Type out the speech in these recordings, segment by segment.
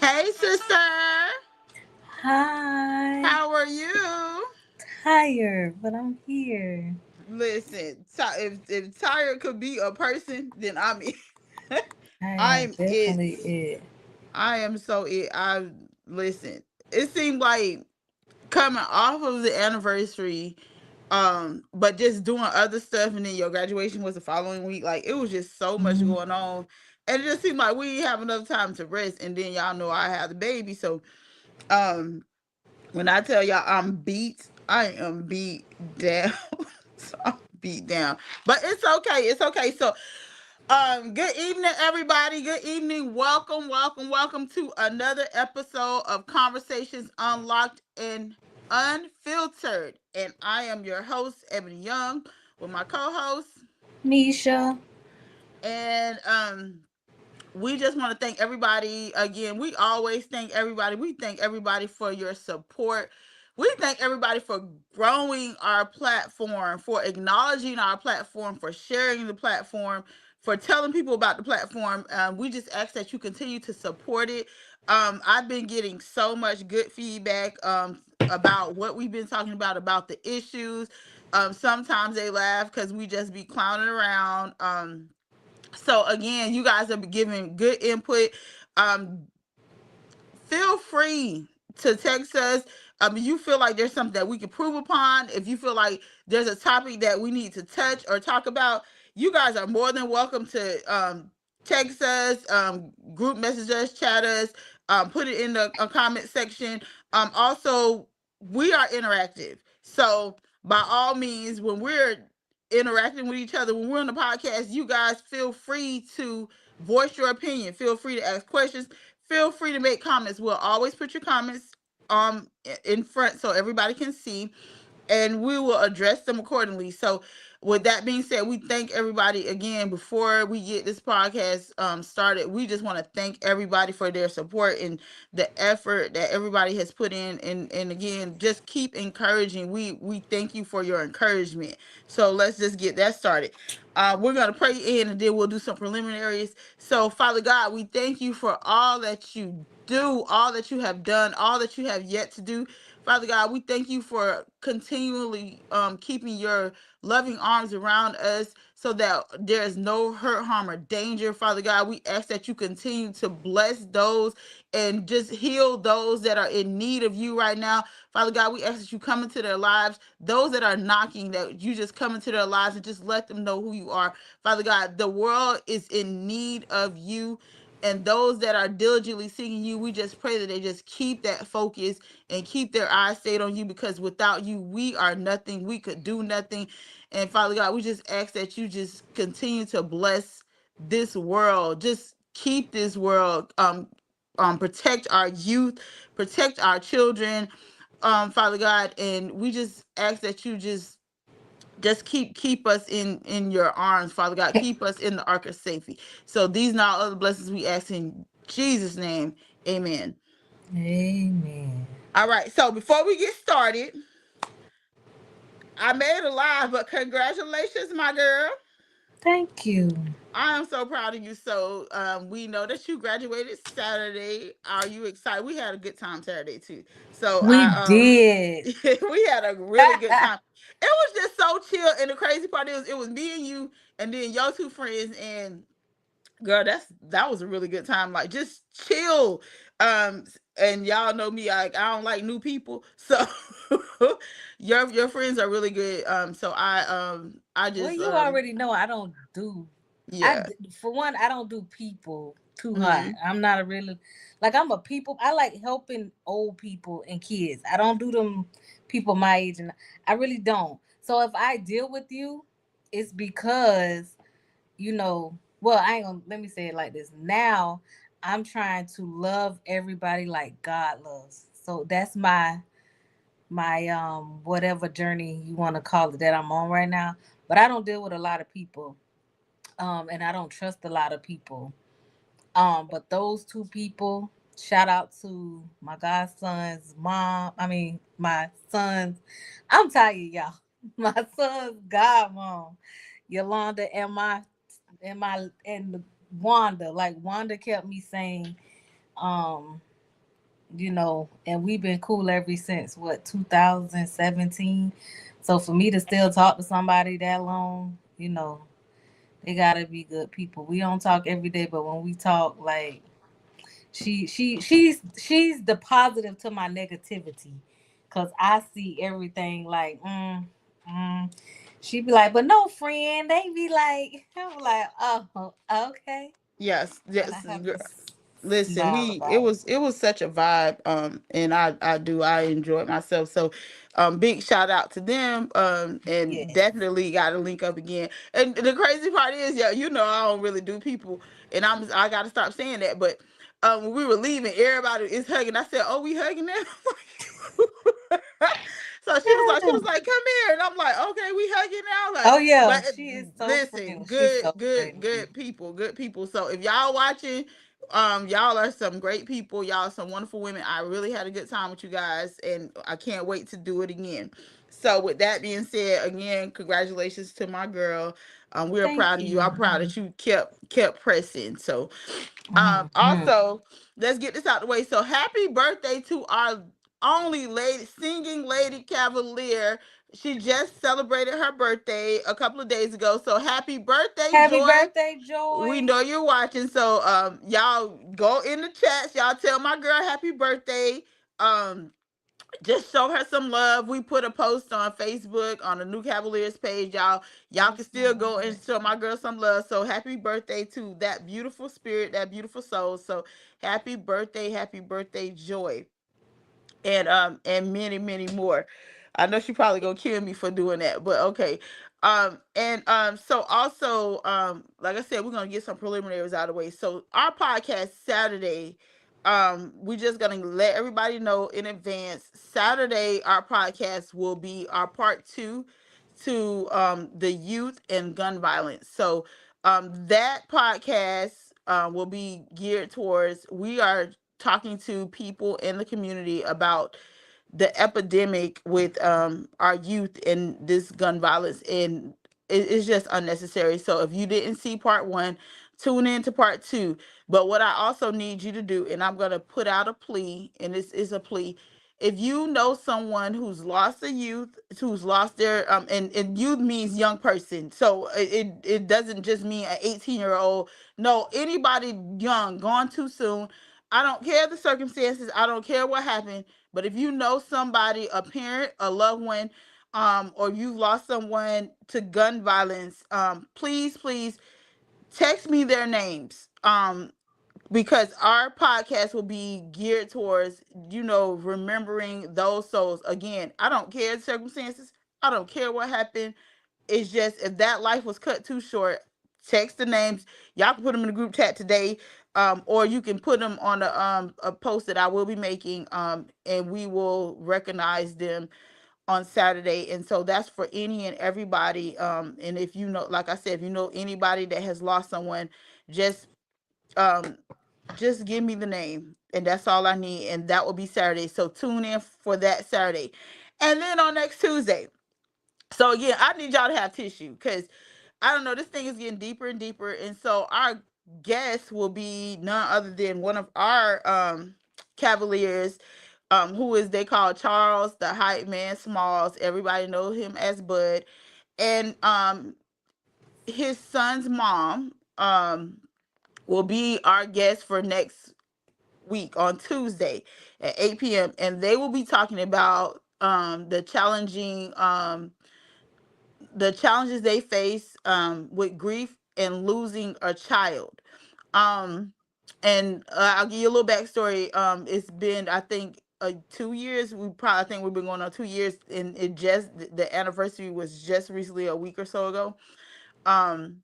Hey, sister. Hi. How are you? Tired, but I'm here. Listen, if tired could be a person, then I'm it. I am I'm it. definitely it. I am so it. I listen. It seemed like coming off of the anniversary, but just doing other stuff, and then your graduation was the following week. Like it was just so much Mhm. going on, and it just seemed like we didn't have enough time to rest. And then y'all know I had the baby, so um when I tell y'all I'm beat, I am beat down. So I'm beat down. But it's okay. It's okay. So good evening, everybody. Good evening. Welcome, welcome, welcome to another episode of Conversations Unlocked and Unfiltered. And I am your host, Ebony Young, with my co-host. Misha. And we just want to thank everybody again. We always thank everybody. We thank everybody for your support. We thank everybody for growing our platform, for acknowledging our platform, for sharing the platform, for telling people about the platform. We just ask that you continue to support it. I've been getting so much good feedback about what we've been talking about the issues. Sometimes they laugh because we just be clowning around. So again, you guys are giving good input. Um, Feel free to text us. You feel like there's something that we can prove upon. If you feel like there's a topic that we need to touch or talk about, you guys are more than welcome to text us, group message us, chat us, put it in the comment section. Also, we are interactive. So by all means, when we're interacting with each other, when we're on the podcast, you guys feel free to voice your opinion. Feel free to ask questions, feel free to make comments. We'll always put your comments in front so everybody can see, and we will address them accordingly. So with that being said, we thank everybody again. Before we get this podcast started, we just want to thank everybody for their support and the effort that everybody has put in, and again, just keep encouraging. We thank you for your encouragement. So let's just get that started. We're going to pray in, and then we'll do some preliminaries. So Father God, we thank you for all that you do, all that you have done, all that you have yet to do. Father God, we thank you for continually keeping your loving arms around us so that there is no hurt, harm, or danger. Father God, we ask that you continue to bless those and just heal those that are in need of you right now. Father God, we ask that you come into their lives. Those that are knocking, that you just come into their lives and just let them know who you are. Father God, the world is in need of you. And those that are diligently seeking you, we just pray that they just keep that focus and keep their eyes stayed on you, because without you, we are nothing. We could do nothing. And Father God, we just ask that you just continue to bless this world. Just keep this world, protect our youth, protect our children, Father God. And we just ask that you just keep us in your arms, Father God. Keep us in the ark of safety. So these and all other blessings we ask in Jesus' name. Amen. Amen. All right. So before we get started, I made a live, but congratulations, my girl. Thank you. I am so proud of you. So we know that you graduated Saturday. Are you excited? We had a good time Saturday too. So We did. we had a really good time. It was just so chill. And the crazy part is it was me and you and then your two friends, and girl, that was a really good time. Like just chill. Um, and y'all know me, I don't like new people. So your friends are really good. So I Well, just you already know I don't do. yeah. For one, I don't do people too hot. Hmm. I'm not a really like I'm a people. I like helping old people and kids. I don't do them people my age, and I really don't. So if I deal with you, it's because well, I ain't gonna let me say it like this. Now I'm trying to love everybody like God loves. So that's my whatever journey you want to call it that I'm on right now. But I don't deal with a lot of people. And I don't trust a lot of people. But those two people, shout out to my godson's mom. I mean my son's I'm tired, y'all. My son's godmom, Yolanda, and Wanda. Like Wanda kept me saying, um, and we've been cool ever since what 2017. So for me to still talk to somebody that long, they gotta be good people. We don't talk every day, but when we talk, like she's the positive to my negativity, cause I see everything like mm. She be like, but no friend. They be like, I'm like, oh, okay. Yes, But I yes. have to Listen, smile we about it. it was such a vibe, and I enjoyed myself. So big shout out to them, and Yes. definitely got to link up again. And the crazy part is, yeah, I don't really do people, and I got to stop saying that. But when we were leaving, everybody is hugging. I said, "Oh, we hugging now?" So she was like, "Come here," and I'm like, "Okay, we hugging now." Like, Oh yeah, but she is so listen, friendly. She's so friendly. good people. So if y'all watching, y'all are some great people. Y'all are some wonderful women. I really had a good time with you guys, and I can't wait to do it again. So with that being said, again, congratulations to my girl. We're Thank proud of you. you. I'm proud that you kept pressing. So Hmm. also, let's get this out the way. So, happy birthday to our only lady, singing lady Cavalier. She just celebrated her birthday a couple of days ago. So, happy birthday, Happy Joy. birthday, We Joy. know you're watching. So, y'all go in the chats. Y'all tell my girl happy birthday. Um, just show her some love. We put a post on Facebook on the New Cavaliers page. Y'all can Post still Malone. go and show my girl some love. So happy birthday to that beautiful spirit, that beautiful soul. So happy birthday, Joy, and many more. I know she probably gonna kill me for doing that, but okay. And so also like I said, we're gonna get some preliminaries out of the way. So our podcast Saturday, we just gonna let everybody know in advance. Saturday, our podcast will be our part two to the youth and gun violence. So that podcast will be geared towards, we are talking to people in the community about the epidemic with our youth and this gun violence, and it's just unnecessary. So if you didn't see part one, tune in to part two. But what I also need you to do, and I'm going to put out a plea, and this is a plea: if you know someone who's lost a youth, who's lost their and youth means young person, so it doesn't just mean an 18-year-old. No, anybody young gone too soon. I don't care the circumstances, I don't care what happened, but if you know somebody, a parent, a loved one, or you've lost someone to gun violence, please text me their names. Because our podcast will be geared towards, remembering those souls. Again, I don't care the circumstances. I don't care what happened. It's just, if that life was cut too short, text the names. Y'all can put them in the group chat today, or you can put them on a post that I will be making, and we will recognize them on Saturday. And so that's for any and everybody. And if you know, like I said, if you know anybody that has lost someone, just um just give me the name, and that's all I need, and that will be Saturday. So tune in for that Saturday. And then on next Tuesday, so again, I need y'all to have tissue, because I don't know, this thing is getting deeper and deeper. And so our guest will be none other than one of our Cavaliers, who is, they call Charles the Hype Man Smalls. Everybody knows him as Bud. And his son's mom will be our guest for next week on Tuesday at 8 p.m. And they will be talking about the challenges they face with grief and losing a child. Um, and I'll give you a little backstory. It's been, I think, 2 years. I think we've been going on 2 years, and it just, the anniversary was just recently, a week or so ago. Um,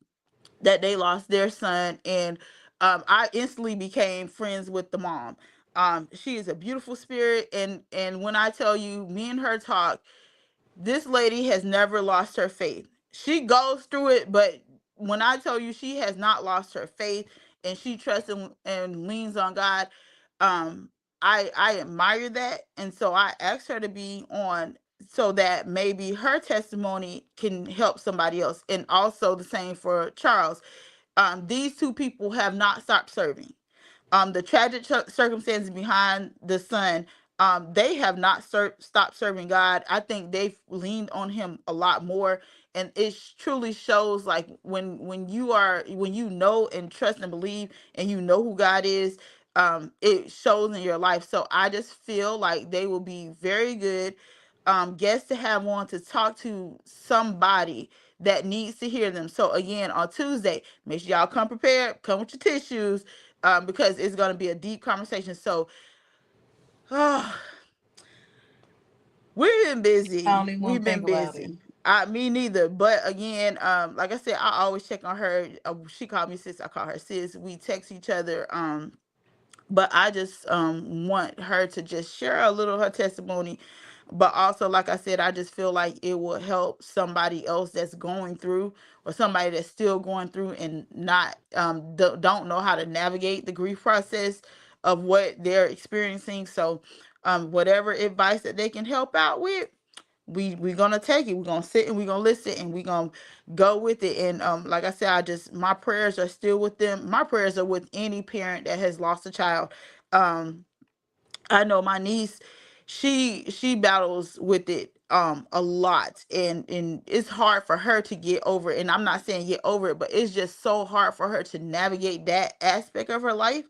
that they lost their son, and I instantly became friends with the mom. She is a beautiful spirit, and when I tell you, me and her talk, this lady has never lost her faith. She goes through it, but when I tell you, she has not lost her faith, and she trusts and leans on God. Um, I admire that, and so I asked her to be on, so that maybe her testimony can help somebody else, and also the same for Charles. These two people have not stopped serving. The tragic circumstances behind the son, they have not stopped serving God. I think they've leaned on him a lot more, and it truly shows, like, when you know and trust and believe, and you know who God is, it shows in your life. So I just feel like they will be very good guests to have on to talk to somebody that needs to hear them. So again, on Tuesday, make sure y'all come prepared, come with your tissues, because it's going to be a deep conversation. So, oh, we've been I busy. don't even want We've to been think about it. busy. Me neither. But again, like I said, I always check on her. She called me sis. I call her sis. We text each other. But I just want her to just share a little of her testimony. But also, like I said, I just feel like it will help somebody else that's going through, or somebody that's still going through and not don't know how to navigate the grief process of what they're experiencing. So whatever advice that they can help out with, we're gonna take it. We're gonna sit and we're gonna listen, and we're gonna go with it. And like I said, I just, my prayers are still with them. My prayers are with any parent that has lost a child. um I know my niece, she battles with it a lot, and it's hard for her to get over it. And I'm not saying get over it, but it's just so hard for her to navigate that aspect of her life.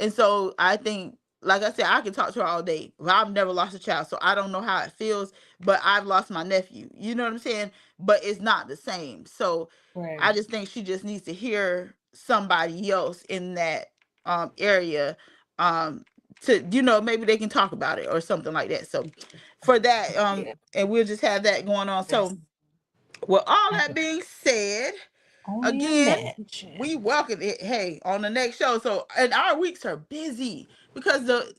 And so I think, like I said, I can talk to her all day. Well, I've never lost a child, so I don't know how it feels, but I've lost my nephew. You know what I'm saying? But it's not the same. So Right. I just think she just needs to hear somebody else in that area, um to, maybe they can talk about it or something like that. So for that, Yeah. and we'll just have that going on. Yes. So with all that being said, Only again, imagine. we welcome it. Hey, on the next show. So, and our weeks are busy because the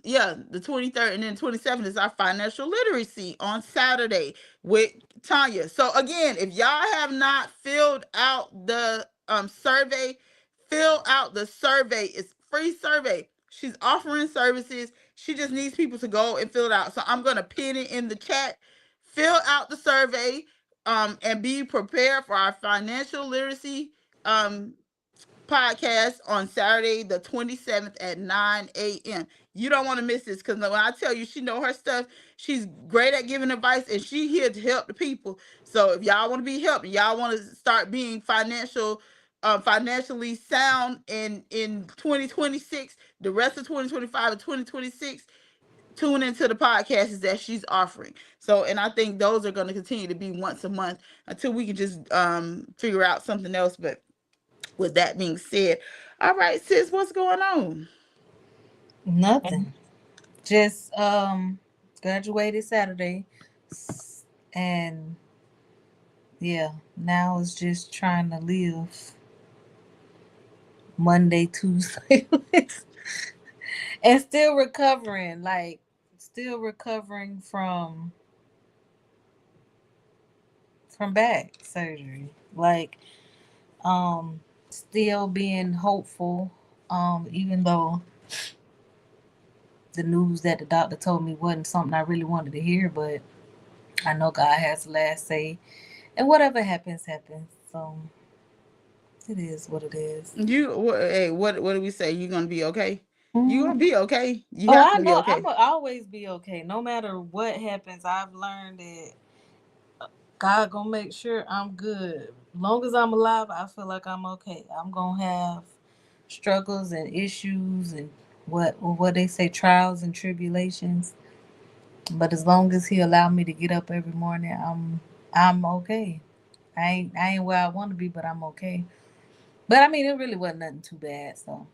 23rd and then 27th is our financial literacy on Saturday with Tanya. So again, if y'all have not filled out the survey, fill out the survey. It's free survey. She's offering services. She just needs people to go and fill it out. So I'm gonna pin it in the chat. Fill out the survey, and be prepared for our financial literacy um podcast on Saturday the 27th at 9 a.m. You don't want to miss this, because when I tell you she know her stuff, she's great at giving advice, and she here to help the people. So if y'all want to be helped, y'all want to start being financially sound in 2026, the rest of 2025 and 2026, tune into the podcasts that she's offering. So, and I think those are going to continue to be once a month until we can just figure out something else. But with that being said, all right, sis, what's going on? Nothing. Just graduated Saturday, and yeah, now it's just trying to live Monday, Tuesday, and still recovering. Like still recovering from back surgery. Like still being hopeful. Even though the news that the doctor told me wasn't something I really wanted to hear, but I know God has the last say, and whatever happens, happens. So it is what it is. Hey, what do we say? You gonna be okay? You Mhm. gonna be okay? You Oh, have I to be know. I'm okay. gonna always be okay, no matter what happens. I've learned that God gonna make sure I'm good. Long as I'm alive, I feel like I'm okay. I'm gonna have struggles and issues and what they say, trials and tribulations. But as long as He allow me to get up every morning, I'm okay. I ain't where I want to be, but I'm okay. But I mean, it really wasn't nothing too bad. So,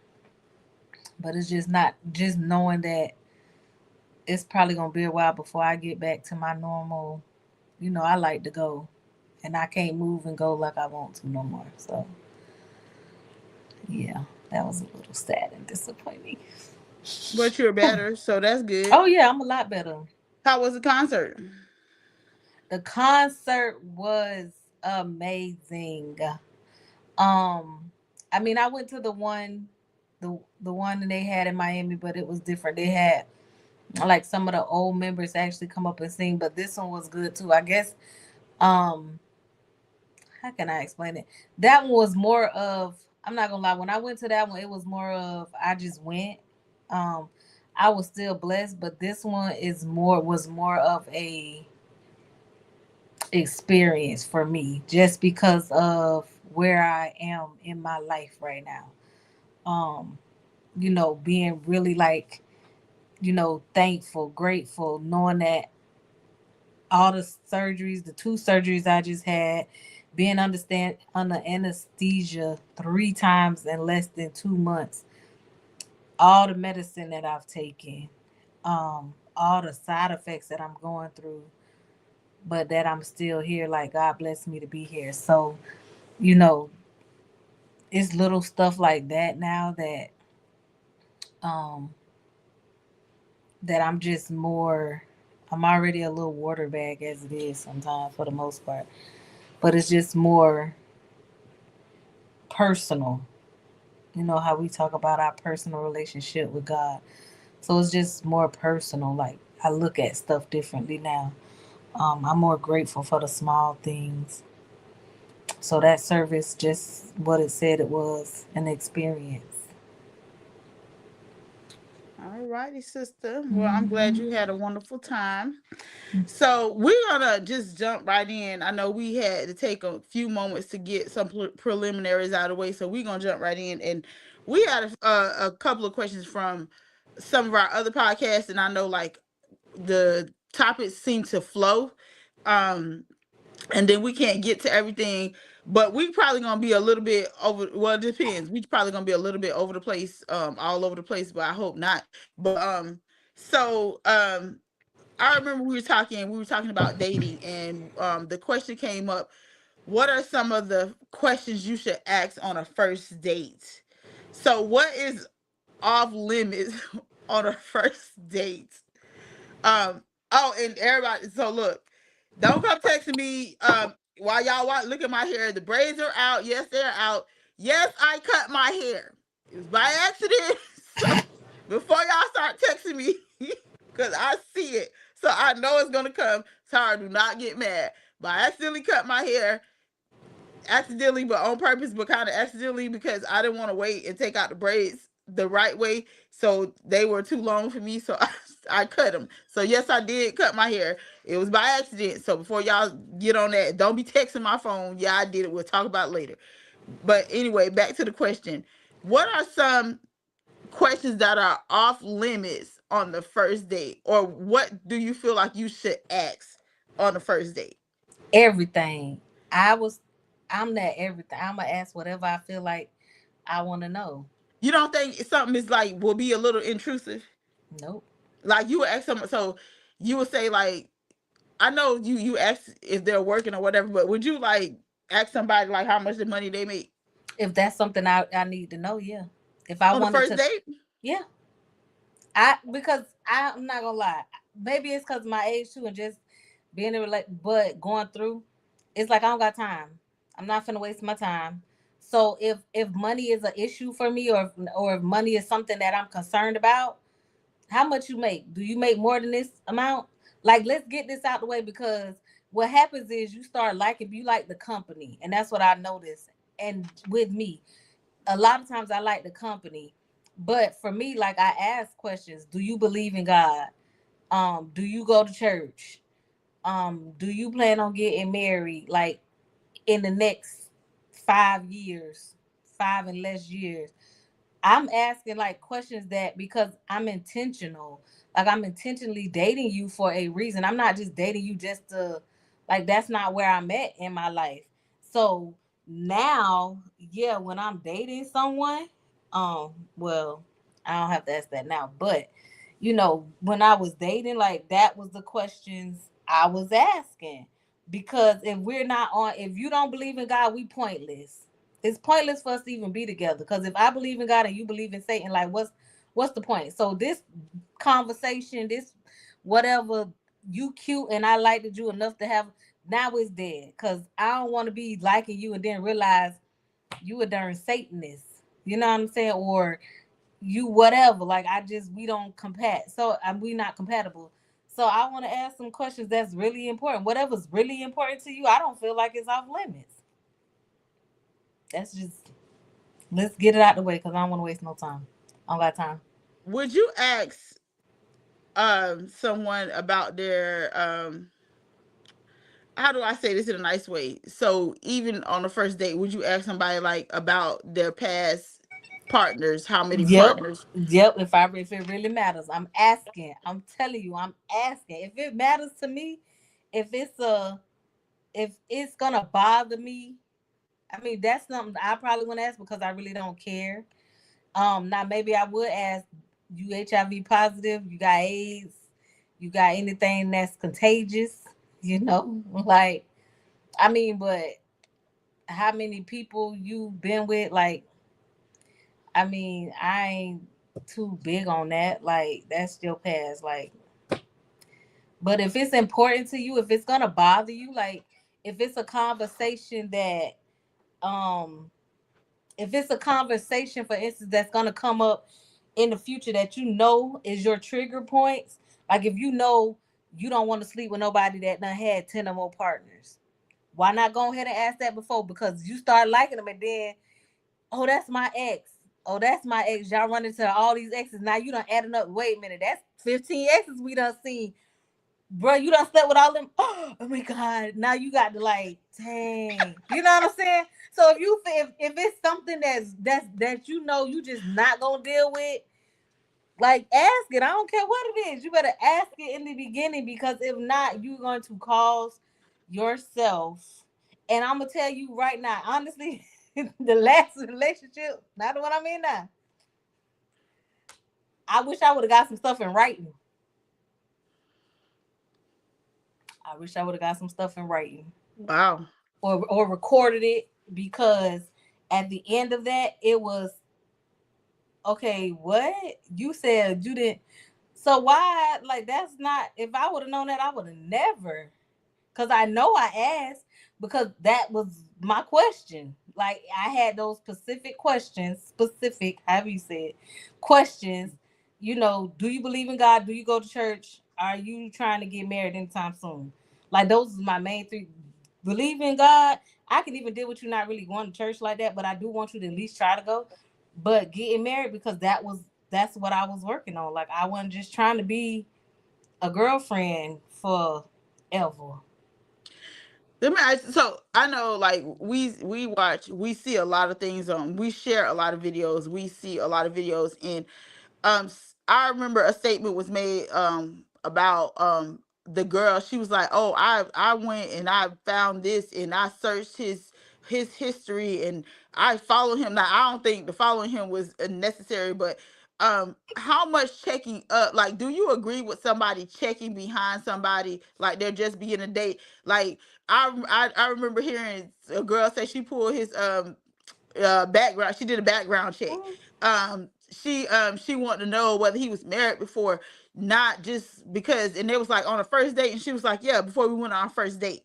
but it's just not just knowing that it's probably gonna be a while before I get back to my normal. I like to go, and I can't move and go like I want to no more. So, yeah, that was a little sad and disappointing. But you're better, so that's good. Oh yeah, I'm a lot better. How was the concert? The concert was amazing. Um, I mean, I went to the one that they had in Miami, but it was different. They had like some of the old members actually come up and sing, but this one was good too. I guess um how can I explain it? That one was more of, I'm not gonna lie, when I went to that one, it was more of I just went. Um, I was still blessed, but this one is more was more of a experience for me just because of where I am in my life right now. Being really like, thankful, grateful, knowing that all the surgeries, the two surgeries I just had, being understand under anesthesia 3 times in less than 2 months, all the medicine that I've taken, all the side effects that I'm going through, but that I'm still here. Like God bless me to be here. So, you know, it's little stuff like that now um that I'm just more. I'm already a little water bag as it is sometimes for the most part, but it's just more personal. You know how we talk about our personal relationship with God. So it's just more personal. Like I look at stuff differently now. I'm more grateful for the small things. So that service, just what it said it was, an experience. All righty, sister. Well, I'm glad Hmm. you had a wonderful time. So we're gonna just jump right in. I know we had to take a few moments to get some preliminaries out of the way, so we're gonna jump right in. And we had a couple of questions from some of our other podcasts, and I know like the topics seem to flow. Um, and then we can't get to everything, but we probably gonna be a little bit over. Well, it depends. We probably gonna be a little bit over the place, all over the place, but I hope not. But so I remember we were talking about dating, and the question came up: what are some of the questions you should ask on a first date? So, what is off limits on a first date? Um. Oh, and everybody. So look, don't come texting me. While y'all watch, look at my hair. The braids are out. Yes, they're out. Yes, I cut my hair. It was by accident. So before y'all start texting me, because I see it, so I know it's gonna come. Tara, do not get mad. But I accidentally cut my hair, accidentally, but on purpose, but kind of accidentally because I didn't want to wait and take out the braids the right way. So they were too long for me. So I cut them. So yes, I did cut my hair. It was by accident. So before y'all get on that, don't be texting my phone. Yeah, I did it. We'll talk about it later. But anyway, back to the question. What are some questions that are off limits on the first date? Or what do you feel like you should ask on the first date? Everything. I was, I'm that everything. I'm gonna ask whatever I feel like I want to know. You don't think something is like will be a little intrusive? Nope. Like you would ask someone, so you would say like, I know you ask if they're working or whatever, but would you like ask somebody like how much the money they make If that's something I need to know, yeah. If I on the wanted first to, date? yeah. Because I'm not gonna lie. Maybe it's because my age too, and just being in but going through, it's like I don't got time. I'm not finna waste my time. So if money is an issue for me, or if money is something that I'm concerned about, how much you make? Do you make more than this amount? Like, let's get this out the way, because what happens is you start liking, you like the company, and that's what I noticed. And with me, a lot of times I like the company, but for me, like, I ask questions. Do you believe in God? Do you go to church? Do you plan on getting married like in the next 5 years, 5 and less years? I'm asking like questions that, because I'm intentional. Like, I'm intentionally dating you for a reason. I'm not just dating you just to, like, that's not where I'm at in my life. So now, yeah, when I'm dating someone, well, I don't have to ask that now, but when I was dating, like, that was the questions I was asking. Because if you don't believe in God, we pointless. It's pointless for us to even be together. Because if I believe in God and you believe in Satan, like, what's the point? So this conversation, this whatever, you cute and I liked you enough to have, now it's dead. Because I don't want to be liking you and then realize you a darn Satanist. You know what I'm saying? Or you whatever. Like, we don't so we not compatible. So I want to ask some questions that's really important. Whatever's really important to you, I don't feel like it's off limits. That's just, let's get it out the way, because I don't want to waste no time. I don't got time. would you ask someone about their how do I say this in a nice way? So even on the first date, would you ask somebody like about their past partners, how many Yep. partners? Yep. If it really matters, I'm asking. I'm telling you, I'm asking. If it matters to me, if it's a if it's gonna bother me, I mean that's something I probably wouldn't ask because I really don't care. Now maybe I would ask, you HIV positive, you got AIDS, you got anything that's contagious, you know? Like I mean, but how many people you been with? Like, I mean, I ain't too big on that. Like, that's your past. Like, but if it's important to you, if it's gonna bother you, like if it's a conversation that um if it's a conversation, for instance, that's gonna come up in the future that you know is your trigger points, like if you know you don't want to sleep with nobody that done had 10 or more partners, why not go ahead and ask that before? Because you start liking them and then, oh, that's my ex. Oh, that's my ex. Y'all run into all these exes. Now you done adding up. Wait a minute, that's 15 exes we done seen. Bro, you done slept with all them. Oh my god! Now you got to like, dang. You know what I'm saying? So if it's something that you know you just not gonna deal with, like ask it. I don't care what it is. You better ask it in the beginning because if not, you're going to cause yourself. And I'm gonna tell you right now, honestly, the last relationship, not the one I'm in now. I wish I would have got some stuff in writing. I wish I would have got some stuff in writing. Wow. Or recorded it, because at the end of that it was, okay, what you said you didn't, so why, like that's not, if I would have known that I would have never, because I know I asked, because that was my question. Like I had those specific questions, specific, however you said, questions. You know, do you believe in God? Do you go to church? Are you trying to get married anytime soon? Like those are my main three. Believe in God. I can even deal with you not really going to church like that, but I do want you to at least try to go. But getting married, because that's what I was working on. Like I wasn't just trying to be a girlfriend forever. Let me ask, so I know like we watch, we see a lot of things on, we share a lot of videos, we see a lot of videos, and I remember a statement was made about the girl. She was like, oh, I went and I found this and I searched his history and I followed him. Now I don't think the following him was necessary, but how much checking up, like do you agree with somebody checking behind somebody like they're just being a date? Like I remember hearing a girl say she pulled his background. She did a background check. She wanted to know whether he was married before, not just because. And it was like on a first date, and she was like, "Yeah, before we went on our first date."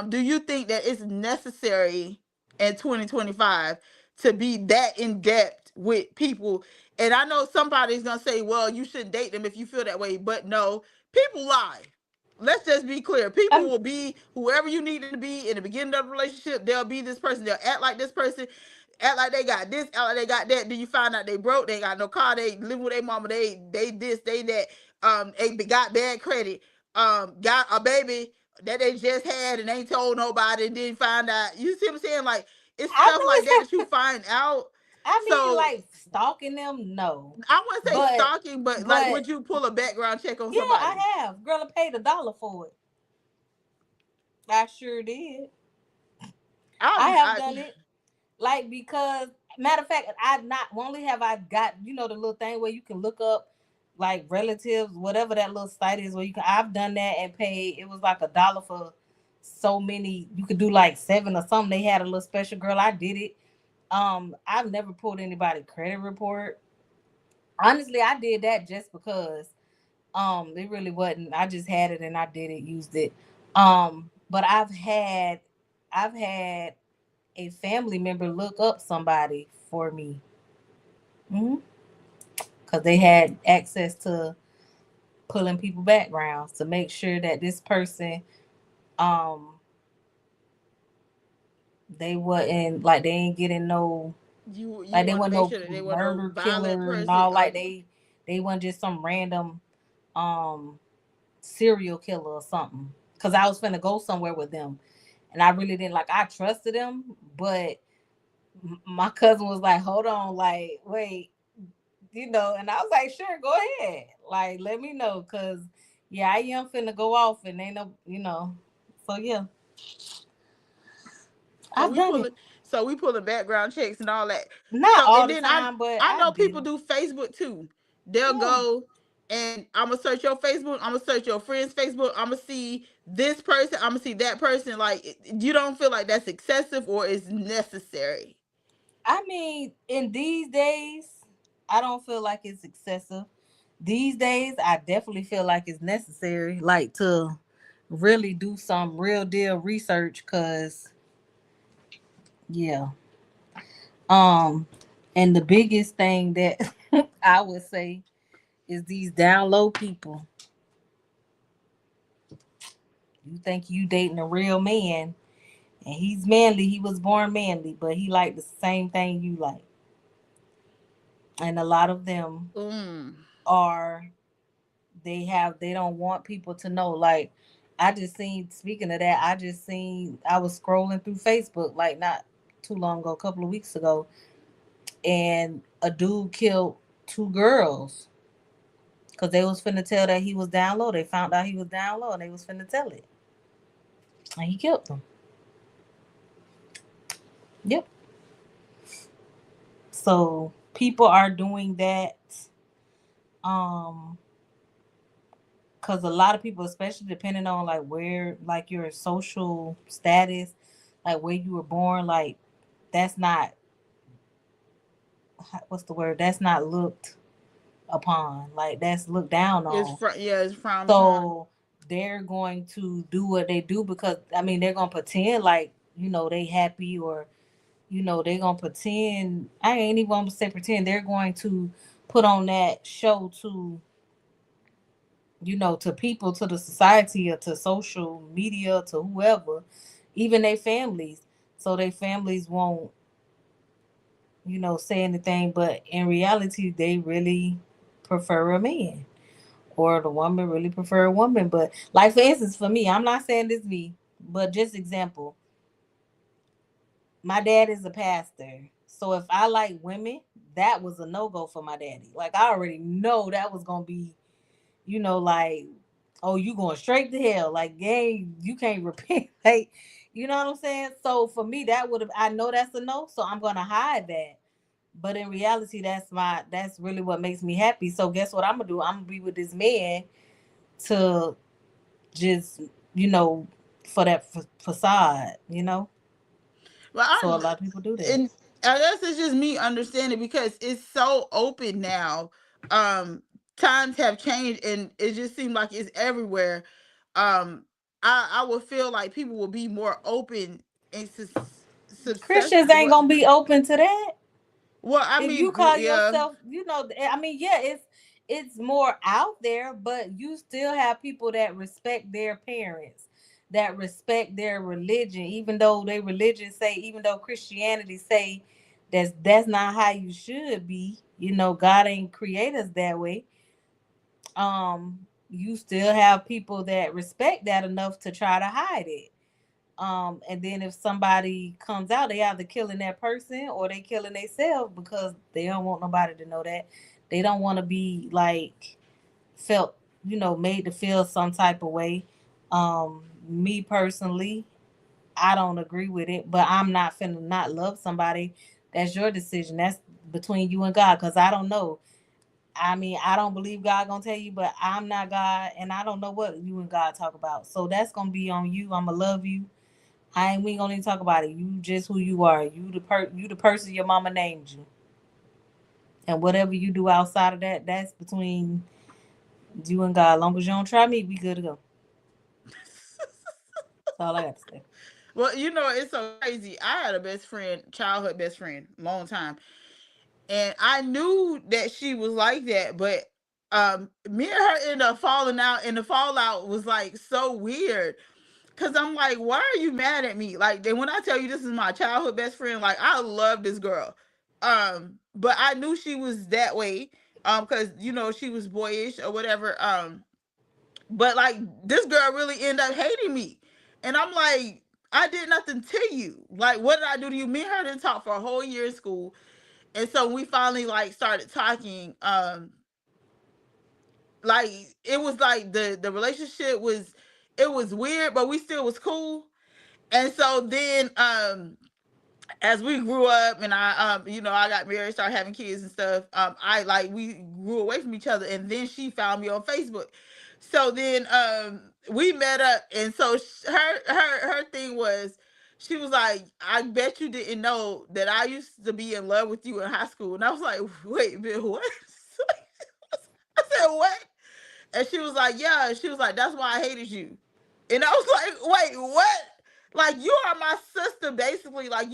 Do you think that it's necessary in 2025 to be that in depth with people? And I know somebody's gonna say, "Well, you shouldn't date them if you feel that way," but no, people lie. Let's just be clear. People I'm will be whoever you need them to be in the beginning of the relationship. They'll be this person. They'll act like this person, act like they got this, act like they got that. Then you find out they broke, they ain't got no car, they live with their mama, they this, they that, they got bad credit, got a baby that they just had and ain't told nobody and didn't find out. You see what I'm saying? Like it's I stuff like know that it's that you find out. I mean So like stalking them, no. I wouldn't say But stalking, but like but would you pull a background check on yeah, somebody? I have. Girl, I paid $1 for it. I sure did. I have I done it. Like because matter of fact, I not only have I got, the little thing where you can look up like relatives, whatever that little site is where you can, I've done that and paid, it was like $1 for so many, you could do like seven or something. They had a little special, girl. I did it. I've never pulled anybody credit report. Honestly, I did that just because it really wasn't, I just had it and I did it, used it. But I've had a family member look up somebody for me, because they had access to pulling people backgrounds to make sure that this person, um they wasn't like, they ain't getting no, you like they want to wasn't make no sure that they were no murder violent killer and person. all, like they they weren't just some random um serial killer or something. Cause I was finna go somewhere with them, and I really didn't like. I trusted them, but my cousin was like, "Hold on, like, wait, And I was like, "Sure, go ahead, like, let me know, cause yeah, I am finna go off, and ain't no. So yeah, So I've we done it. pulling so we pulling background checks and all that. Not So all and the then I time, but I I know did people it. do Facebook too. They'll Yeah, go and I'm gonna search your Facebook. I'm gonna search your friend's Facebook. I'm gonna see this person. I'm gonna see that person. Like you don't feel like that's excessive or is necessary. I mean, in these days, I don't feel like it's excessive. These days, I definitely feel like it's necessary, like to really do some real deal research, cause yeah. Um, and the biggest thing that I would say is these down low people. You think you dating a real man, and he's manly. He was born manly, but he like the same thing you like. And a lot of them Mm. are they don't want people to know. Like I just seen. Speaking of that, I just seen. I was scrolling through Facebook like not too long ago, a couple of weeks ago, and a dude killed two girls because they was finna tell that he was down low. They found out he was down low, and they was finna tell it, and he killed them. Yep. So people are doing that, um, because a lot of people, especially depending on like where, like your social status, like where you were born, like that's not what's the word? That's not looked upon. Like that's looked down on. Yeah, it's frowned upon. So they're going to do what they do because I mean they're gonna pretend like they happy or they're gonna pretend. I ain't even gonna say pretend. They're going to put on that show to to people, to the society, or to social media, to whoever, even their families. So their families won't say anything, but in reality, they really prefer a man, or the woman really prefer a woman. But like for instance, for me, I'm not saying this me, but just example, my dad is a pastor. So if I like women, that was a no go for my daddy. Like I already know that was gonna be, like, oh, you going straight to hell. Like, gang, you can't repent. Like, you know what I'm saying? So for me, that would have I know that's a no, so I'm gonna hide that. But in reality, that's really what makes me happy. So guess what I'm gonna do? I'm gonna be with this man to just, you know, for that facade. Well, So a lot of people do that. and I guess it's just me understanding because it's so open now. Um, Times have changed, and it just seems like it's everywhere. Um, I would feel like people will be more open and success. Christians ain't What? gonna be open to that. Well, I If you mean, call yeah. yourself, I mean, yeah, it's more out there, but you still have people that respect their parents, that respect their religion, even though they religion say, even though Christianity say that's not how you should be. God ain't create us that way. You still have people that respect that enough to try to hide it. And then if somebody comes out, they either killing that person or they killing themselves because they don't want nobody to know that. They don't want to be like felt, made to feel some type of way. Me personally, I don't agree with it, but I'm not finna not love somebody. That's your decision. That's between you and God, because I don't know. I mean, I don't believe God gonna tell you, but I'm not God, and I don't know what you and God talk about. So that's gonna be on you. I'ma love you. I ain't we ain't gonna even talk about it. You just who you are. You the person your mama named you. And whatever you do outside of that, that's between you and God. As long as you don't try me, we good to go. That's all I got to say. Well, it's so crazy. I had a best friend, childhood best friend, long time, and I knew that she was like that, but me and her ended up falling out, and the fallout was like so weird. Cause I'm like, why are you mad at me? Like, then when I tell you this is my childhood best friend, like I love this girl. But I knew she was that way. because she was boyish or whatever. But like this girl really ended up hating me, and I'm like, I did nothing to you. Like, what did I do to you? Me and her didn't talk for a whole year in school, and so we finally like started talking. Like it was like the relationship was, it was weird, but we still was cool. And so then as we grew up and I got married, started having kids and stuff, I like we grew away from each other, and then she found me on Facebook. So then we met up, and so her thing was, she was like, I bet you didn't know that I used to be in love with you in high school. And I was like, wait a minute, what? I said, what? And she was like, yeah. She was like, that's why I hated you. And I was like, wait, what? Like, you are my sister, basically. Like,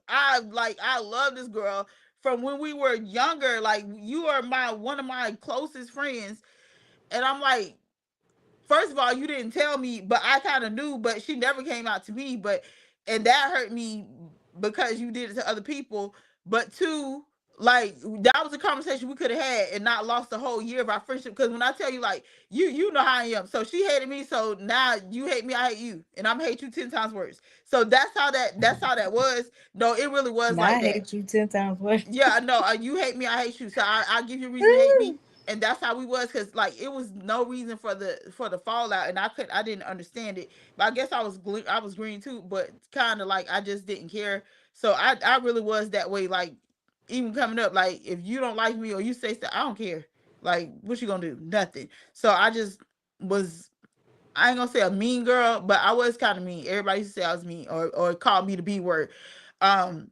I love this girl from when we were younger. Like, you are my one of my closest friends. And I'm like, first of all, you didn't tell me, but I kind of knew, but she never came out to me. But and that hurt me because you did it to other people. But two, like that was a conversation we could have had and not lost the whole year of our friendship. Because when I tell you, like you know how I am. So she hated me. So now you hate me, I hate you, and I'm gonna hate you 10 times worse. So that's how that was. No, it really was Now I like that. hate you 10 times worse. Yeah, no, you hate me, I hate you. So I give you a reason to hate me, and that's how we was. Because like it was no reason for the fallout, and I didn't understand it. But I guess I was green too, but kind of like I just didn't care. So I really was that way. Like even coming up, like if you don't like me or you say stuff, I don't care. Like what you gonna do? Nothing. So I just was. I ain't gonna say a mean girl, but I was kind of mean. Everybody used to say I was mean or call me the B word. Um,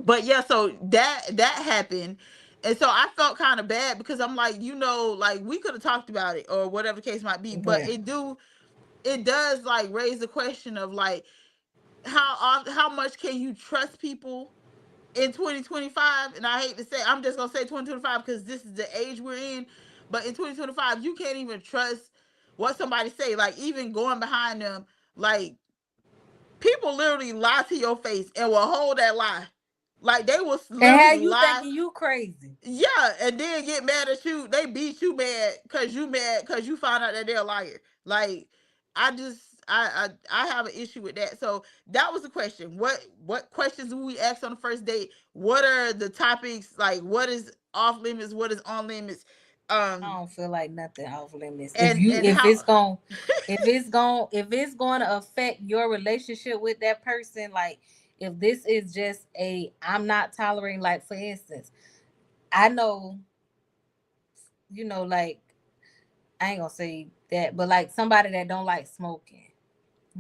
but yeah, so that happened. And so I felt kind of bad because I'm like, like we could have talked about it or whatever the case might be. But Yeah. it does like raise the question of like how much can you trust people in 2025? And I hate to say, I'm just gonna say 2025 because this is the age we're in. But in 2025, you can't even trust what somebody say. Like even going behind them, like people literally lie to your face and will hold that lie. Like they will And literally have you lie. thinking you crazy? Yeah, and then get mad at you. They beat you mad because you found out that they're a liar. Like I just I have an issue with that. So that was the question. What questions do we ask on the first date? What are the topics? Like what is off limits? What is on limits? I Um don't feel like nothing off limits. and how If it's going to affect your relationship with that person, like if this is just a I'm not tolerating, like for instance, I know, like I ain't gonna say that, but like somebody that don't like smoking.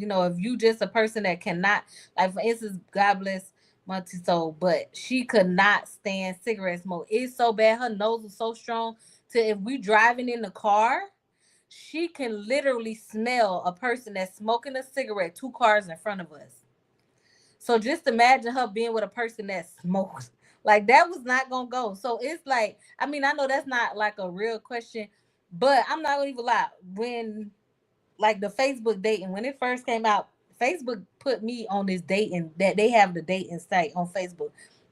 If you just a person that cannot, like for instance, God bless Monty Soul, but she could not stand cigarette smoke. It's so bad. Her nose is so strong. To if we driving in the car, she can literally smell a person that's smoking a cigarette 2 cars in front of us. So just imagine her being with a person that smokes. Like that was not gonna go. So it's like, I mean, I know that's not like a real question, but I'm not gonna even lie. When like the Facebook dating, when it first came out, Facebook put me on this dating that they have the dating site on Facebook.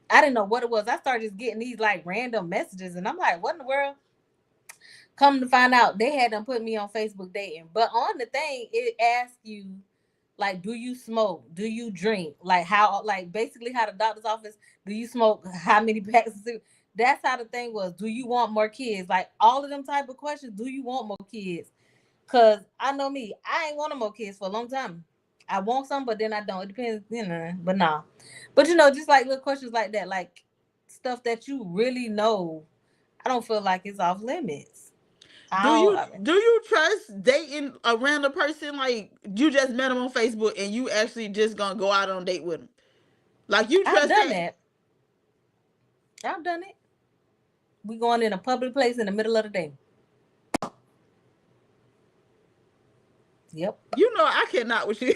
I didn't know what it was. I started just getting these like random messages, and I'm like, what in the world? Come to find out, they had them put me on Facebook dating. But on the thing, it asks you, like, do you smoke? Do you drink? Like how, like basically how the doctor's office, do you smoke? How many packs of cigarettes? That's how the thing was. Do you want more kids? Like all of them type of questions. Do you want more kids? Cause I know me, I ain't wanted more kids for a long time. I want some, but then I don't. It depends, But nah, but just like little questions like that, like stuff that you really know. I don't feel like it's off limits. I do don't. you I mean, do you trust dating a random person? Like you just met them on Facebook and you actually just gonna go out on a date with them? Like you I've trust done that? that. I've done it. We going in a public place in the middle of the day. Yep. I cannot with you.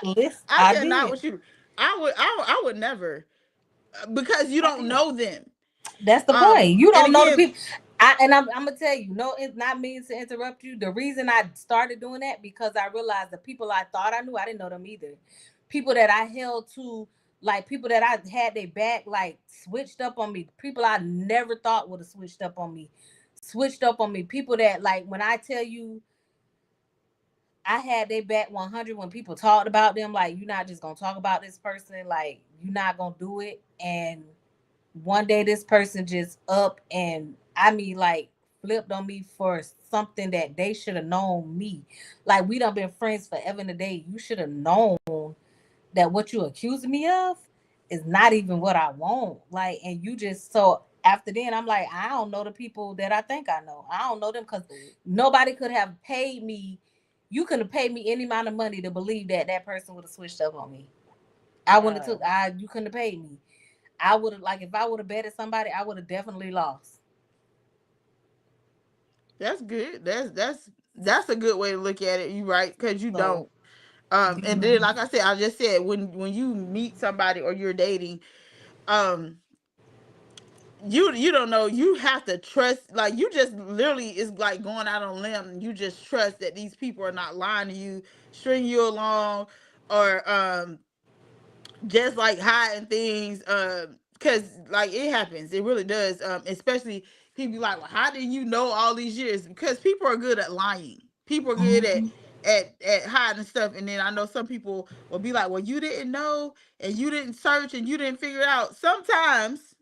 Listen, I I cannot did. with you. I would never, because you I don't did. know them. That's the point. You And don't know the again, people. I'm gonna tell you, no, it's not mean to interrupt you. The reason I started doing that because I realized the people I thought I knew, I didn't know them either. People that I held to Like people that I had their back like switched up on me. People I never thought would have switched up on me. Switched up on me. People that like when I tell you I had their back 100 when people talked about them like you're not just going to talk about this person like you're not going to do it and one day this person just up and I mean like flipped on me for something that they should have known me. Like we done been friends forever and a day. You should have known that what you accusing me of is not even what I want. Like, and you just so after then, I'm like, I don't know the people that I think I know. I don't know them because nobody could have paid me. You could have paid me any amount of money to believe that that person would have switched up on me. I wouldn't have took. Wow. I you couldn't have paid me. I would have like if I would have betted somebody, I would have definitely lost. That's good. That's a good way to look at it. You right, because you don't. So And you then like I said, I just said when you meet somebody or you're dating, um, you don't know. You have to trust. Like you just literally is like going out on a limb. And you just trust that these people are not lying to you, string you along, or just like hiding things because like it happens, it really does, especially people be like, well, how did you know all these years? Because people are good at lying, people are good Mhm. at hiding stuff. And then I know some people will be like, well, you didn't know and you didn't search and you didn't figure it out. Sometimes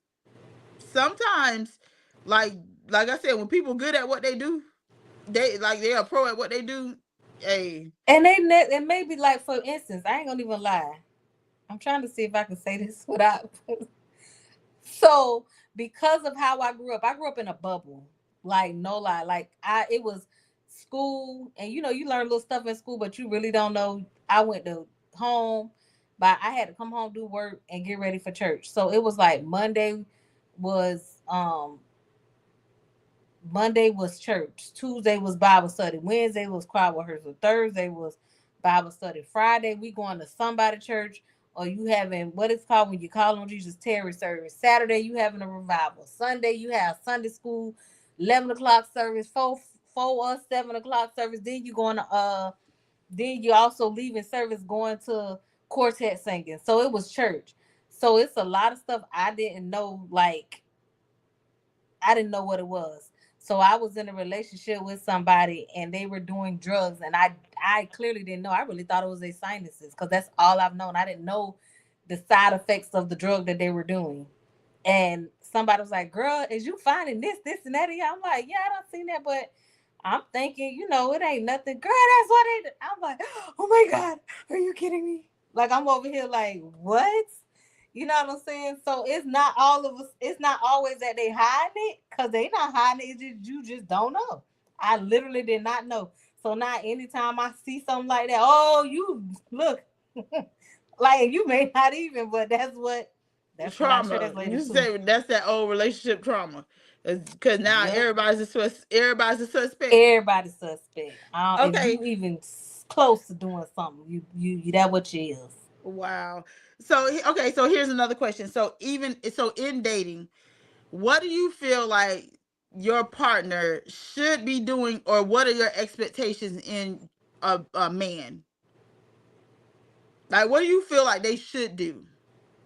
like like I said, when people good at what they do, they like they're a pro at what they do. Hey, And and maybe like for instance, I ain't gonna even lie. I'm trying to see if I can say this without. So because of how I grew up in a bubble. Like no lie. Like it was school and you learn little stuff in school, but you really don't know. I went to home, but I had to come home, do work, and get ready for church. So it was like was um Monday was church. Tuesday was Bible study. Wednesday was choir rehearsal. Thursday was Bible study. Friday we going to somebody church or you having what it's called when you call on Jesus Terry service. Saturday you having a revival. Sunday you have Sunday school, 11 o'clock service, four or 7 o'clock service. Then you going to then you also leaving service going to quartet singing. So it was church. So it's a lot of stuff I didn't know like I didn't know what it was. So I was in a relationship with somebody and they were doing drugs and I clearly didn't know. I really thought it was their sinuses because that's all I've known. I didn't know the side effects of the drug that they were doing. And somebody was like, "Girl, is you finding this, and that?" And I'm like, "Yeah, I don't seen that, but I'm thinking, it ain't nothing." Girl, that's what it. I'm like, "Oh my god, are you kidding me?" Like I'm over here like, "What?" You know what I'm saying? So it's not all of us. It's not always that they hiding it because they not hiding it. It's just you just don't know. I literally did not know. So now anytime I see something like that, oh, you look, like you may not even, but that's what I trauma. translated You to. say that's that old relationship trauma. Because now Yep. everybody's a suspect. Everybody's suspect. If Okay. you even close to doing something, you that what you is. Wow. So okay, so here's another question. So in dating, what do you feel like your partner should be doing, or what are your expectations in a man? Like, what do you feel like they should do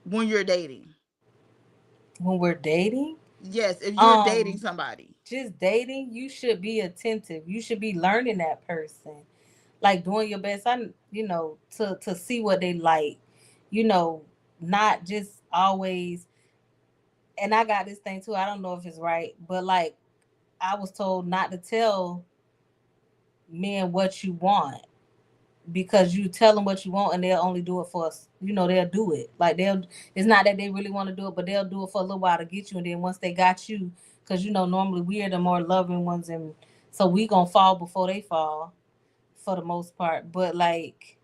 when you're dating? When we're dating, Yes, if you're dating um, somebody. just dating, you should be attentive. You should be learning that person, like doing your best. To see what they like. You know, not just always. And I got this thing too. I don't know if it's right, but like I was told not to tell men what you want because you tell them what you want and they'll only do it for us. They'll do it. Like it's not that they really want to do it, but they'll do it for a little while to get you. And then once they got you, because normally we are the more loving ones, and so we gonna fall before they fall for the most part. But like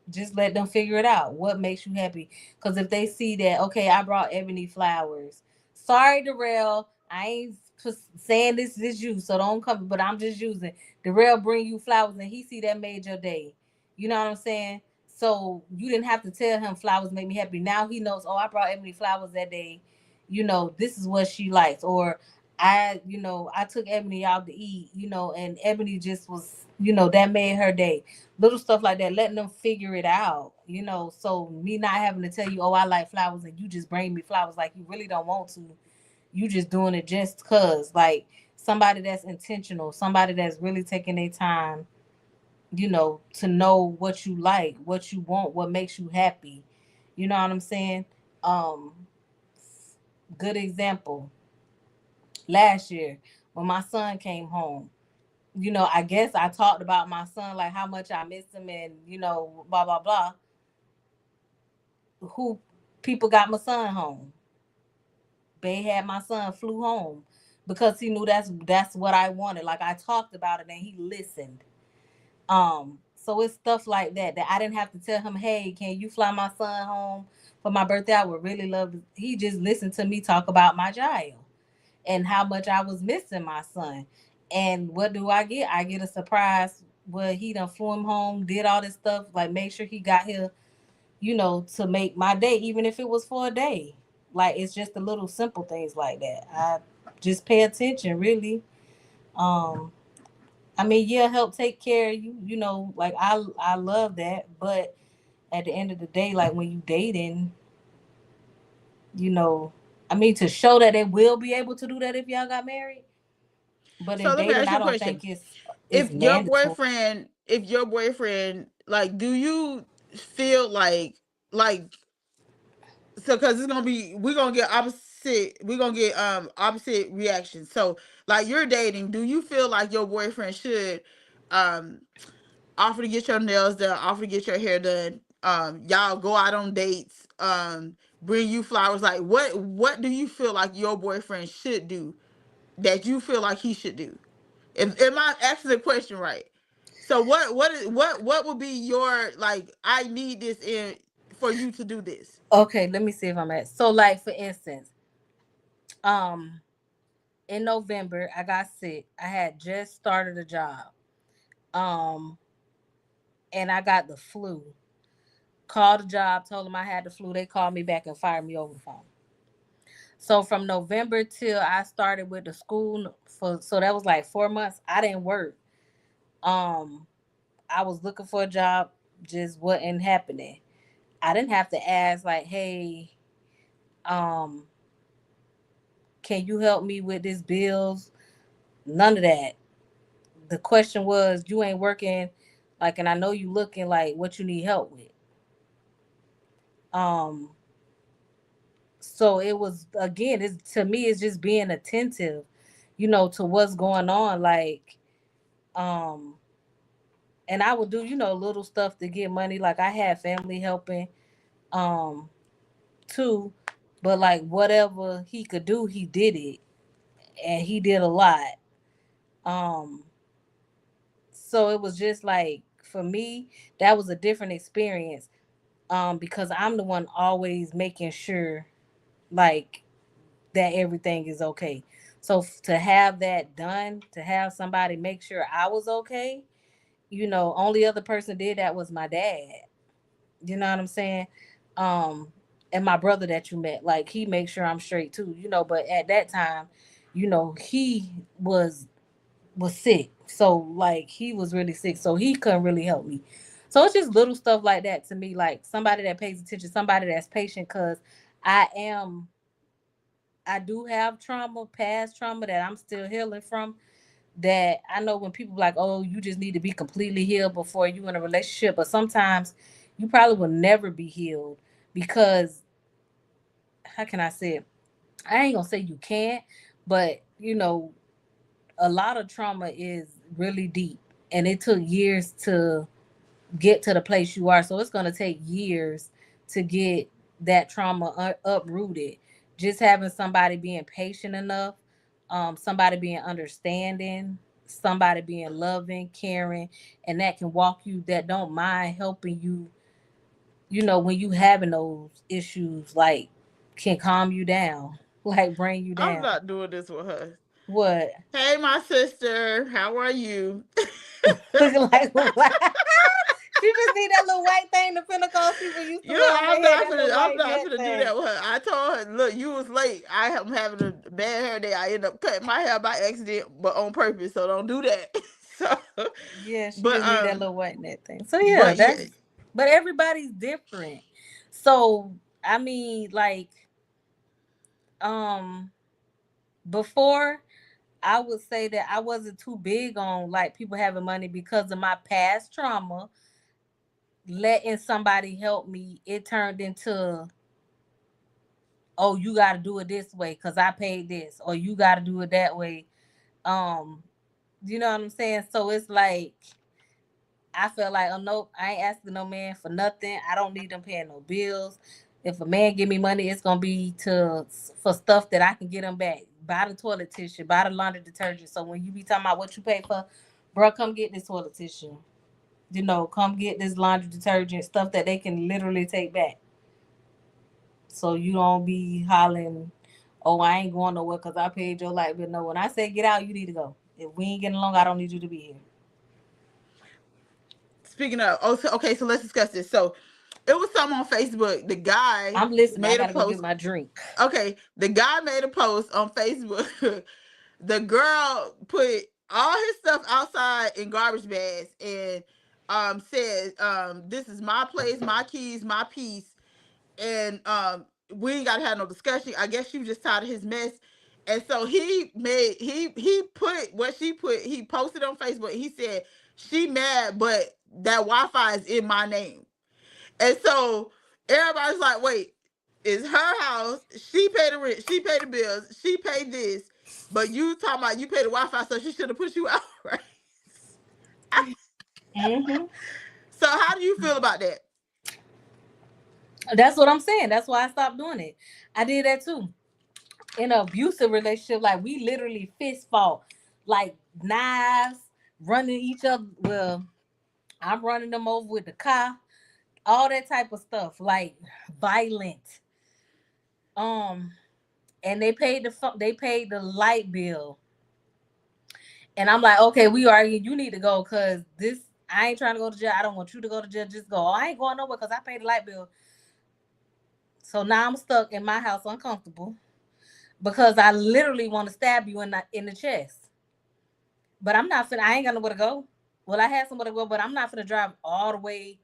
just let them figure it out. What makes you happy? Because if they see that, okay, I brought Ebony flowers. Sorry, Darrell, I ain't saying this is you, so don't come. But I'm just using Darrell bring you flowers, and he see that made your day. You know what I'm saying? So you didn't have to tell him flowers make me happy. Now he knows. Oh, I brought Ebony flowers that day. This is what she likes. Or I took Ebony out to eat. And Ebony just was, that made her day little stuff like that, letting them figure it out. So me not having to tell you, oh, I like flowers, and you just bring me flowers like you really don't want to. You just doing it just cause. Like somebody that's intentional, somebody that's really taking their time, to know what you like, what you want, what makes you happy. You know what I'm saying? Um, Good example. Last year when my son came home, I guess I talked about my son, like how much I miss him, and blah blah blah. Who People got my son home. They had my son flew home because he knew that's what I wanted. Like I talked about it and he listened. So it's stuff like that I didn't have to tell him, hey, can you fly my son home for my birthday? I would really love to. He just listened to me talk about my child and how much I was missing my son. And what do I get? I get a surprise where he done flew him home, did all this stuff, like make sure he got here, to make my day, even if it was for a day. Like it's just the little simple things like that. I just pay attention, really. Um, I mean, yeah, help take care of you. Like I love that, but at the end of the day, like when you dating, you know, I mean, to show that they will be able to do that if y'all got married. But in So let me dating, ask you I a don't question. think it's Your mandatory. boyfriend, if your boyfriend, like, do you feel like so because it's gonna be we're gonna get opposite reactions. So like you're dating, do you feel like your boyfriend should um offer to get your nails done, offer to get your hair done, y'all go out on dates, bring you flowers? Like what do you feel like your boyfriend should do that you feel like he should do? If am I asking the question right? So what would be your, like, I need this in for you to do this? Okay, let me see if I'm at. So, like for instance, um, in November, I got sick. I had just started a job. Um, and I got the flu. Called the job, told them I had the flu. They called me back and fired me over the phone. So from November till I started with the school so that was like 4 months. I didn't work. Um, I was looking for a job, just wasn't happening. I didn't have to ask like, hey, um, can you help me with this bills? None of that. The question was, you ain't working, like, and I know you looking like what you need help with. Um, so it was again, it's to me, it's just being attentive, to what's going on. Like, um, and I would do, little stuff to get money. Like I had family helping, um, too, but like whatever he could do, he did it, and he did a lot. Um, so it was just like for me, that was a different experience. Because I'm the one always making sure, like, that everything is okay. So to have that done, to have somebody make sure I was okay, only other person did that was my dad. You know what I'm saying? Um, and my brother that you met, like he makes sure I'm straight too. But at that time, he was sick, so like he was really sick, so he couldn't really help me. So it's just little stuff like that to me, like somebody that pays attention, somebody that's patient, because I am I do have trauma, past trauma that I'm still healing from. That I know when people be like, oh, you just need to be completely healed before you in a relationship, but sometimes you probably will never be healed because how can I say it? I ain't gonna say you can't, but a lot of trauma is really deep, and it took years to get to the place you are. So it's going to take years to get that trauma uprooted. Just having somebody being patient enough, somebody being understanding, somebody being loving, caring, and that can walk you, that don't mind helping you, when you having those issues, like can calm you down, like bring you I'm down. not doing this with her. What? Hey, my sister, how are you? Looking like what? She just need that little white thing the Pentecost people used to You know, wear on their head, that little I'm white not net gonna do that thing. with her. I told her, look, you was late. I am having a bad hair day. I end up cutting my hair by accident, but on purpose. So don't do that. So, Yeah, she but just need that little white net thing. So yeah, but yeah, that's. But everybody's different. So I mean, like, um, before I would say that I wasn't too big on like people having money because of my past trauma. Letting somebody help me, it turned into, oh, you got to do it this way because I paid this, or you got to do it that way. Um, you know what I'm saying? So it's like I felt like, oh no, I ain't asking no man for nothing. I don't need them paying no bills. If a man give me money, it's gonna be to for stuff that I can get him back. Buy the toilet tissue, buy the laundry detergent. So when you be talking about what you pay for, bro, come get this toilet tissue. You know, come get this laundry detergent, stuff that they can literally take back. So you don't be hollering, oh, I ain't going nowhere because I paid your light bill. No, when I say get out, you need to go. If we ain't getting along, I don't need you to be here. Speaking of, oh, so, okay, so let's discuss this. So it was something on Facebook. The guy I'm listening. I made a gotta go get post. my drink. Okay, the guy made a post on Facebook. The girl put all his stuff outside in garbage bags and said, this is my place, my keys, my piece, and we ain't gotta have no discussion. I guess she was just tired of his mess. And so he put what she put, he posted on Facebook. He said, she mad, but that Wi-Fi is in my name. And so everybody's like, wait, it's her house. She paid the rent. She paid the bills. She paid this. But you talking about you paid the Wi-Fi, so she should have put you out, right? Hmm. So how do you feel about that? That's what I'm saying. That's why I stopped doing it. I did that too. In an abusive relationship, like we literally fist fought, like knives, running each other. Well, I'm running them over with the car, all that type of stuff, like violent. Um, and they paid the light bill, and I'm like, okay, we arguing. You need to go because this. I ain't trying to go to jail. I don't want you to go to jail. Just go. Oh, I ain't going nowhere because I paid the light bill. So now I'm stuck in my house, uncomfortable, because I literally want to stab you in the chest. But I'm not finna. I ain't got nowhere to go. Well, I had somewhere to go, but I'm not finna drive all the way.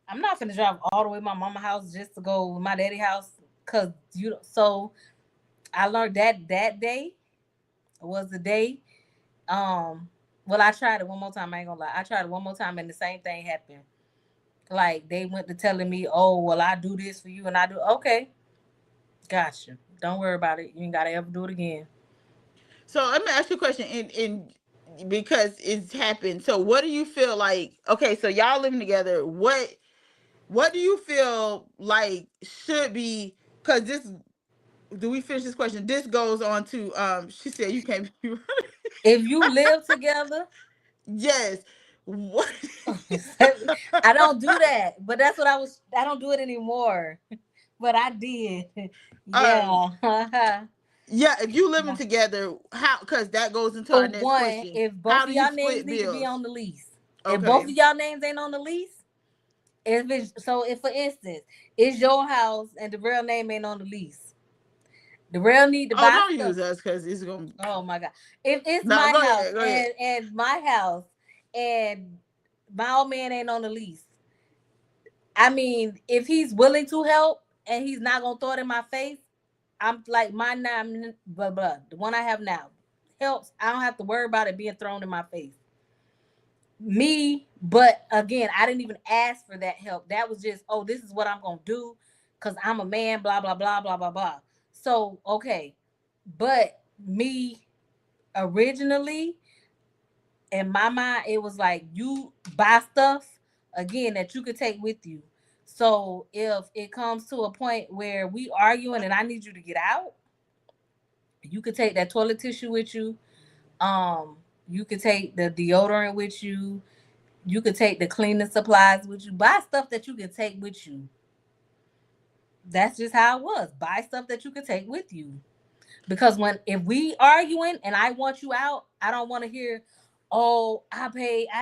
I'm not finna drive all the way to my mama house just to go to my daddy house. Cause you. So I learned that day was the day. Um. Well, I tried it one more time. I ain't gonna lie. I tried it one more time, and the same thing happened. Like they went to telling me, "Oh, well, I do this for you, and I do." Okay, gotcha. Don't worry about it. You ain't gotta ever do it again. So let me ask you a question. Because it's happened. So what do you feel like? Okay, so y'all living together. What do you feel like should be? Because this, do we finish this question? This goes on to She said you can't be. If you live together, Yes. What? I don't do that. But that's what I was. I don't do it anymore. But I did. um. Yeah. Yeah. If you living together, how? Because that goes into our For next one, question. if both How of do you y'all names split need to be bills? on the lease, if both Okay. of y'all names ain't on the lease, if it's so, if for instance, it's your house and the real name ain't on the lease, the real need to Oh, buy don't stuff. use us because it's gonna. Oh my god! If it's No, my go house ahead. Go ahead. and my house and my old man ain't on the lease, I mean, if he's willing to help and he's not gonna throw it in my face, I'm like my name, blah blah. The one I have now helps. I don't have to worry about it being thrown in my face. Me, but again, I didn't even ask for that help. That was just, oh, this is what I'm gonna do because I'm a man. Blah blah blah blah blah blah. So okay, but me originally in my mind, it was like you buy stuff again that you could take with you. So if it comes to a point where we arguing and I need you to get out, you could take that toilet tissue with you. You could take the deodorant with you. You could take the cleaning supplies with you. Buy stuff that you can take with you. That's just how it was. Buy stuff that you could take with you. Because when if we arguing and I want you out, I don't want to hear, oh, I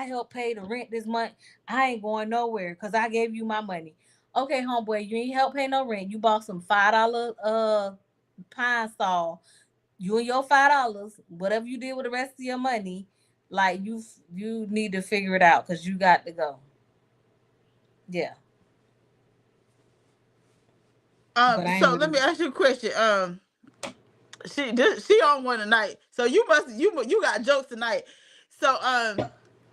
helped pay the rent this month. I ain't going nowhere because I gave you my money. Okay, homeboy, you ain't help pay no rent. You bought some $5 pine saw. You and your $5, whatever you did with the rest of your money, like you need to figure it out because you got to go. Yeah, but I ain't So let really. me ask you a question. She on one tonight. So you got jokes tonight. So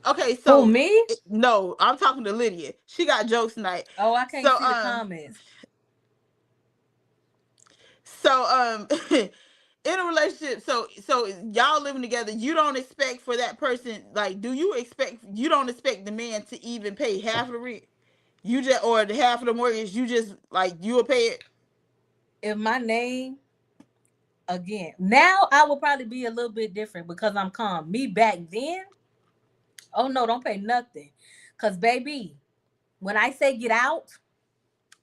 okay, Who, so me? no, I'm talking to Lydia. She got jokes tonight. Oh, I can't So see the comments. so in a relationship, so y'all living together, you don't expect for that person, like, do you expect, you don't expect the man to even pay half of the rent? You just, or the half of the mortgage, you just like, you will pay it? If my name again, now I will probably be a little bit different because I'm calm. Me back then, oh no, don't pay nothing. Cause baby, when I say get out,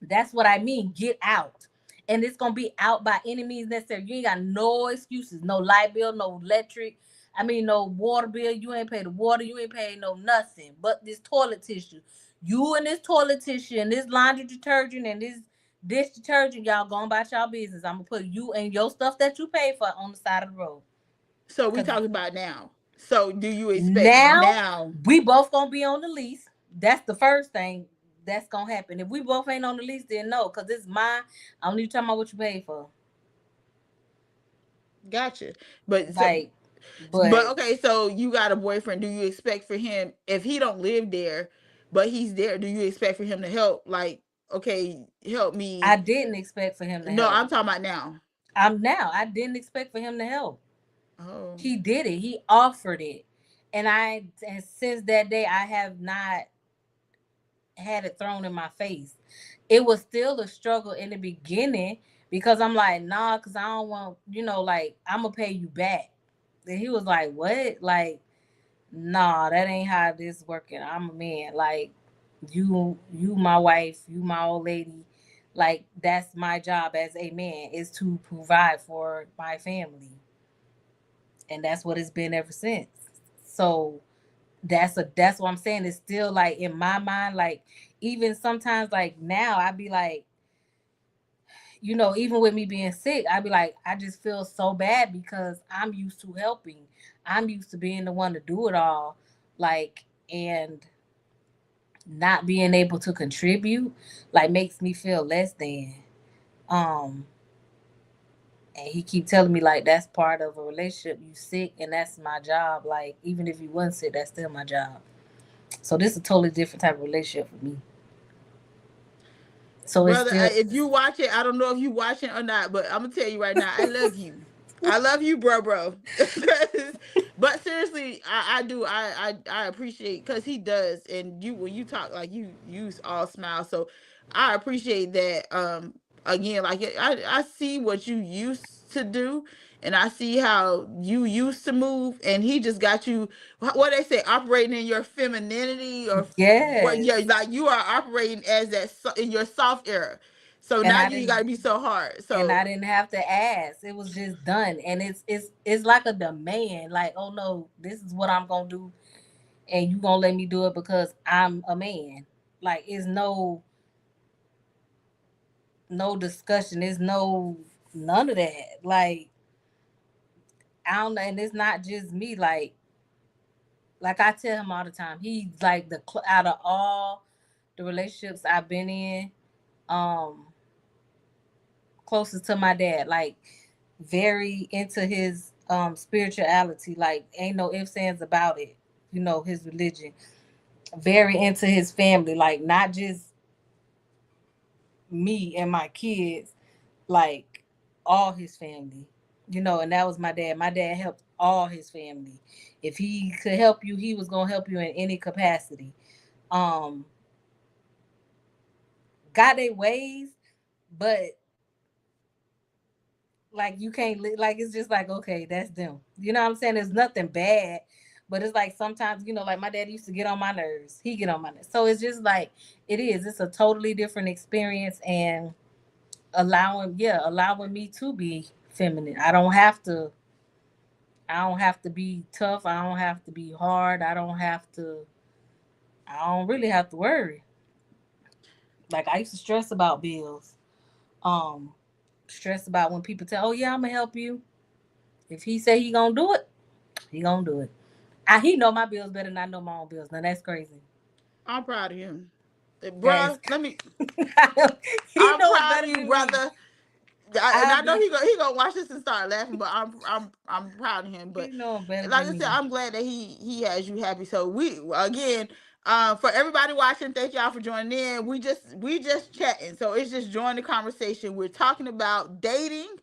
that's what I mean. Get out. And it's gonna be out by any means necessary. You ain't got no excuses. No light bill, no electric. I mean, no water bill. You ain't pay the water. You ain't pay no nothing. But this toilet tissue. You and this toilet tissue and this laundry detergent and this dish detergent, y'all going about y'all business. I'm gonna put you and your stuff that you pay for on the side of the road. So we Cause talking about now. So do you expect now now? we both gonna be on the lease. That's the first thing that's gonna happen. If we both ain't on the lease, then no, cause it's mine. I don't need to talk about what you paid for. Gotcha. But so, Like, but but okay, so you got a boyfriend. Do you expect for him, if he don't live there, but he's there, do you expect for him to help? Like, okay, help I me. didn't expect for him to No, help. I'm talking about now. I didn't expect for him to help. Oh, He did it. He offered it. And since that day I have not had it thrown in my face. It was still a struggle in the beginning because I'm like, nah, because I don't want, like, I'm going to pay you back. And he was like, what? Like, nah, that ain't how this working. I'm a man. Like, you my wife, you my old lady. Like, that's my job as a man, is to provide for my family. And that's what it's been ever since. So that's what I'm saying. It's still like in my mind, like even sometimes like now I'd be like, even with me being sick, I'd be like, I just feel so bad because I'm used to helping. I'm used to being the one to do it all. Like, and not being able to contribute like makes me feel less than. Um and he keep telling me like that's part of a relationship. You sick and that's my job. Like even if you wasn't sick, that's still my job. So this is a totally different type of relationship for me. So it's brother, still if you watch it, I don't know if you watching or not, but I'm gonna tell you right now, I love you. I love you, bro. But seriously, I do. I appreciate, because he does, and you, when you talk, like, you all smile. So I appreciate that. Again, like, I see what you used to do, and I see how you used to move, and he just got you, what they say, operating in your femininity, or what? yes. Yeah, like, you are operating as that in your soft era. So And now I you ain't didn't got to be so hard. and I So didn't have to ask. It was just done. And it's like a demand. Like, oh no, this is what I'm gonna do and you gonna let me do it because I'm a man. Like it's no discussion. There's no none of that. Like I don't know, and it's not just me. Like I tell him all the time, he's like out of all the relationships I've been in, um, closest to my dad. Like very into his spirituality. Like ain't no ifs ands about it. His religion. Very into his family. Like not just me and my kids. Like all his family. And that was my dad. My dad helped all his family. If he could help you, he was gonna help you in any capacity. Um, got their ways, but like you can't like it's just like okay, that's them. You know what I'm saying? There's nothing bad, but it's like sometimes like my dad used to get on my nerves. He get on my nerves, so it's just like it is. It's a totally different experience and allowing me to be feminine. I don't have to be tough. I don't have to be hard. I don't really have to worry. Like I used to stress about bills. Um Stress about when people tell, "Oh yeah, I'm gonna help you." If he say he gonna do it, he gonna do it. He know my bills better than I know my own bills. Now that's crazy. I'm proud of him. That is Bruh, let me. he I'm know it proud of better you, than me. brother. And I I know be he gonna watch this and start laughing, but I'm proud of him. he But know it better like than I said, me. I'm glad that he has you happy. So we again, for everybody watching, thank y'all for joining in. We just chatting, so it's just join the conversation. We're talking about dating,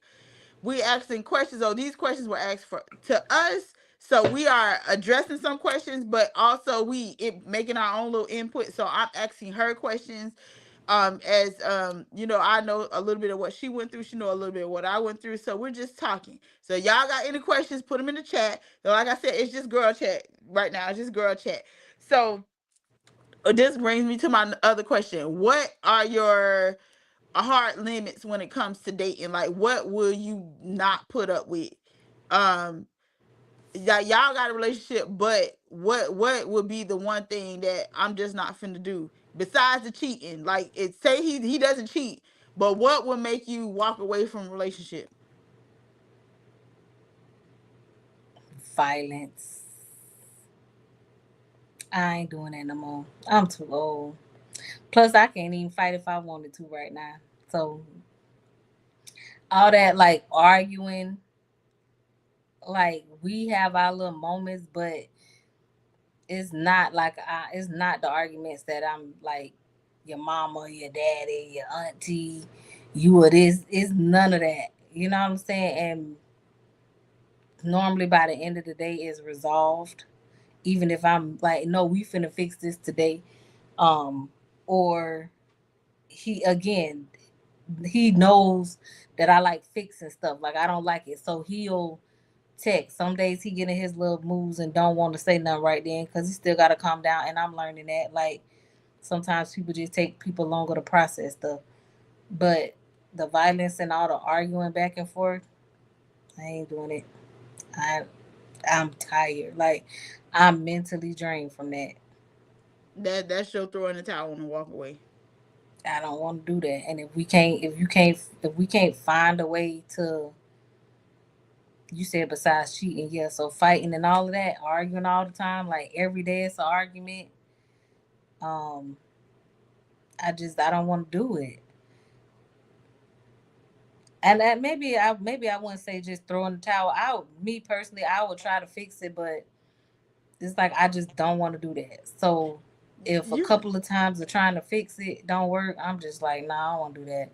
we asking questions. Oh, these questions were asked for to us. So we are addressing some questions, but also making our own little input. So I'm asking her questions. As I know a little bit of what she went through. She know a little bit of what I went through. So we're just talking. So y'all got any questions, put them in the chat. So like I said, it's just girl chat right now. It's just girl chat. So this brings me to my other question. What are your hard limits when it comes to dating? Like, what will you not put up with? Um, y'all got a relationship, but what would be the one thing that I'm just not finna do besides the cheating? Like, it say he doesn't cheat, but what would make you walk away from a relationship? Violence. I ain't doing that no more. I'm too old. Plus, I can't even fight if I wanted to right now. So all that like arguing, like we have our little moments, but it's not like it's not the arguments that I'm like your mama, your daddy, your auntie, you or this. It's none of that. You know what I'm saying? And normally by the end of the day, it's resolved. Even if I'm like, no, we finna fix this today. Um, or he again, he knows that I like fixing stuff. Like I don't like it, so he'll text. Some days he getting his little moves and don't want to say nothing right then because he still got to calm down. And I'm learning that like sometimes people just take people longer to process stuff. But the violence and all the arguing back and forth, I ain't doing it. I I'm tired. Like I'm mentally drained from that. That's your throw in the towel and walk away. I don't want to do that. And if we can't find a way to, you said besides cheating, yeah. So fighting and all of that, arguing all the time, like every day it's an argument. Um, I don't want to do it. And that maybe I wouldn't say just throwing the towel out. Me personally, I would try to fix it, but it's like I just don't want to do that. So if a You couple of times of trying to fix it don't work, I'm just like, nah, I don't want to do that.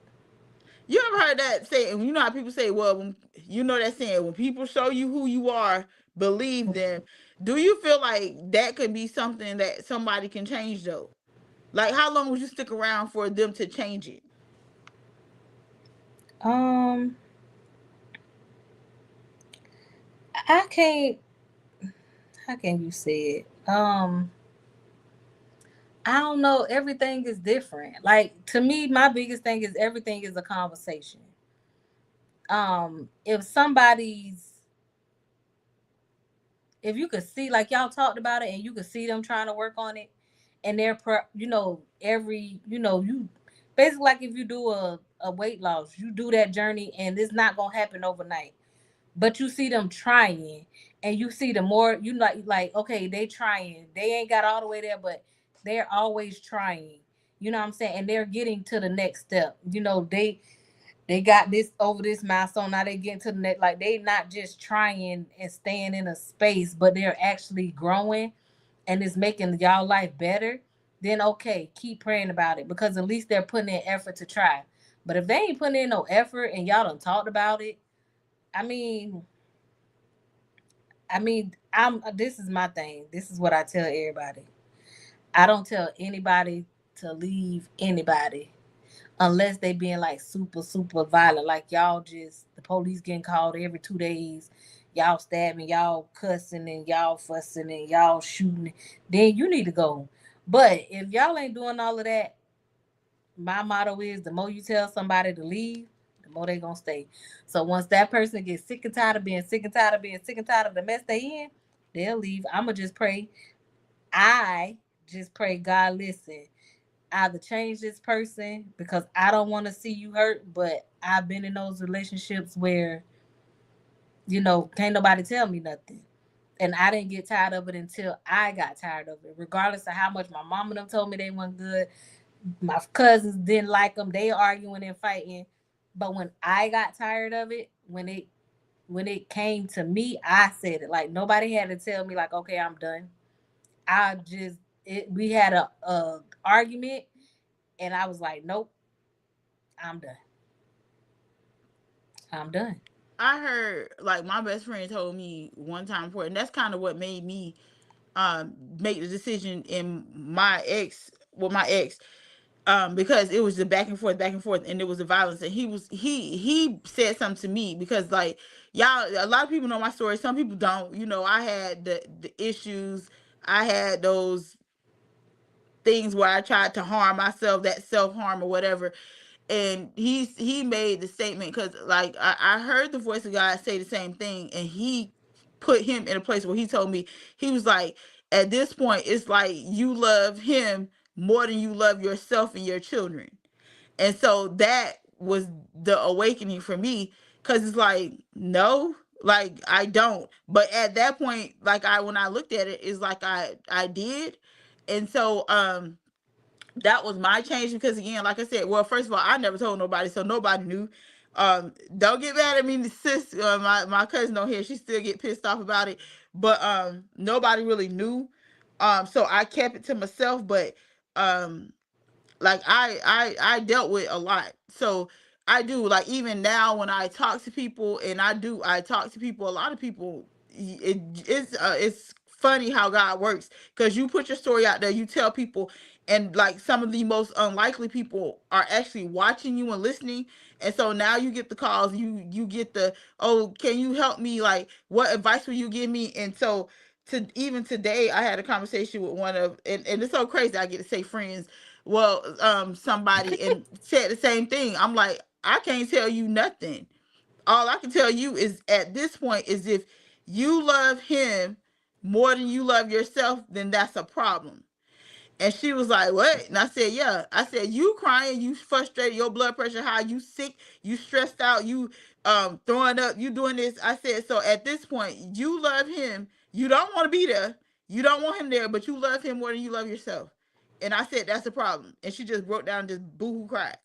you ever heard that saying? You know how people say, well, you know that saying, when people show you who you are, believe them. Do you feel like that could be something that somebody can change though? Like, how long would you stick around for them to change it? Um, I can't. How can you say it? I don't know. Everything is different. Like to me, my biggest thing is everything is a conversation. If somebody's, if you could see, like y'all talked about it, and you could see them trying to work on it, and they're, every, you basically like if you do a weight loss, you do that journey, and it's not gonna happen overnight. But you see them trying, and you see the more you like okay, they trying, they ain't got all the way there, but they're always trying, you know what I'm saying, and they're getting to the next step. They got this over this milestone, now they getting to the next, like they not just trying and staying in a space, but they're actually growing, and it's making y'all life better. Then okay, keep praying about it, because at least they're putting in effort to try. But if they ain't putting in no effort and y'all done talked about it, I mean, I'm this is my thing. This is what I tell everybody. I don't tell anybody to leave anybody unless they being like super super violent. Like y'all just the police getting called every 2 days. Y'all stabbing, y'all cussing, and y'all fussing, and y'all shooting. Then you need to go. But if y'all ain't doing all of that, my motto is the more you tell somebody to leave, the more they gonna stay. So once that person gets sick and tired of being sick and tired of being sick and tired of the mess they in, they'll leave. I'ma just pray. I just pray, God, listen, either change this person because I don't want to see you hurt, but I've been in those relationships where, can't nobody tell me nothing. And I didn't get tired of it until I got tired of it. Regardless of how much my mama them told me they weren't good, My cousins didn't like them. They arguing and fighting. But when I got tired of it, when it came to me, I said it. Like nobody had to tell me like, okay, I'm done. I just we had a argument, and I was like, nope, I'm done. I'm done. I heard like my best friend told me one time before, and that's kind of what made me make the decision in my ex with my ex, because it was the back and forth, and it was the violence. And he said something to me because like y'all, a lot of people know my story. Some people don't. You know, I had the issues. I had those things where I tried to harm myself, that self harm or whatever. And he made the statement because like I heard the voice of God say the same thing, and he put him in a place where he told me, he was like, at this point it's like you love him more than you love yourself and your children. And so that was the awakening for me, because it's like, no, like I don't. But at that point, like I when I looked at it, it's like I did. And so that was my change, because again, like I said, well, first of all, I never told nobody, so nobody knew. Don't get mad at me, sis. My cousin don't hear, she still get pissed off about it. But nobody really knew. So I kept it to myself. But um like I dealt with a lot. So I do, like, even now when I talk to people, and I talk to people, a lot of people, it's funny how God works, because you put your story out there, you tell people, and like some of the most unlikely people are actually watching you and listening. And so now you get the calls, you get the, oh, can you help me, like what advice will you give me? And so to even today I had a conversation with one of, and it's so crazy I get to say friends, well, somebody, and said the same thing. I'm like, I can't tell you nothing. All I can tell you is at this point is if you love him more than you love yourself, then that's a problem. And she was like, what? And I said, yeah. I said, you crying, you frustrated, your blood pressure high, you sick, you stressed out, you throwing up, you doing this. I said, so at this point, you love him. You don't want to be there. You don't want him there, but you love him more than you love yourself. And I said, that's a problem. And she just broke down and just boo-hoo cried.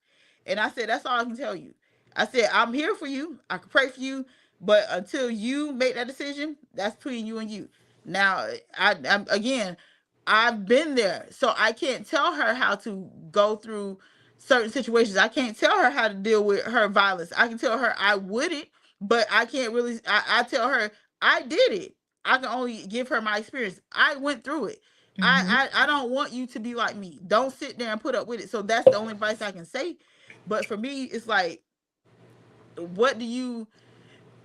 And I said, that's all I can tell you. I said, I'm here for you. I can pray for you. But until you make that decision, that's between you and you. Now, I'm again, I've been there, so I can't tell her how to go through certain situations. I can't tell her how to deal with her violence. I can tell her I wouldn't, but I can't really. I tell her I did it. I can only give her my experience. I went through it. Mm-hmm. I don't want you to be like me. Don't sit there and put up with it. So that's the only advice I can say. But for me, it's like, what do you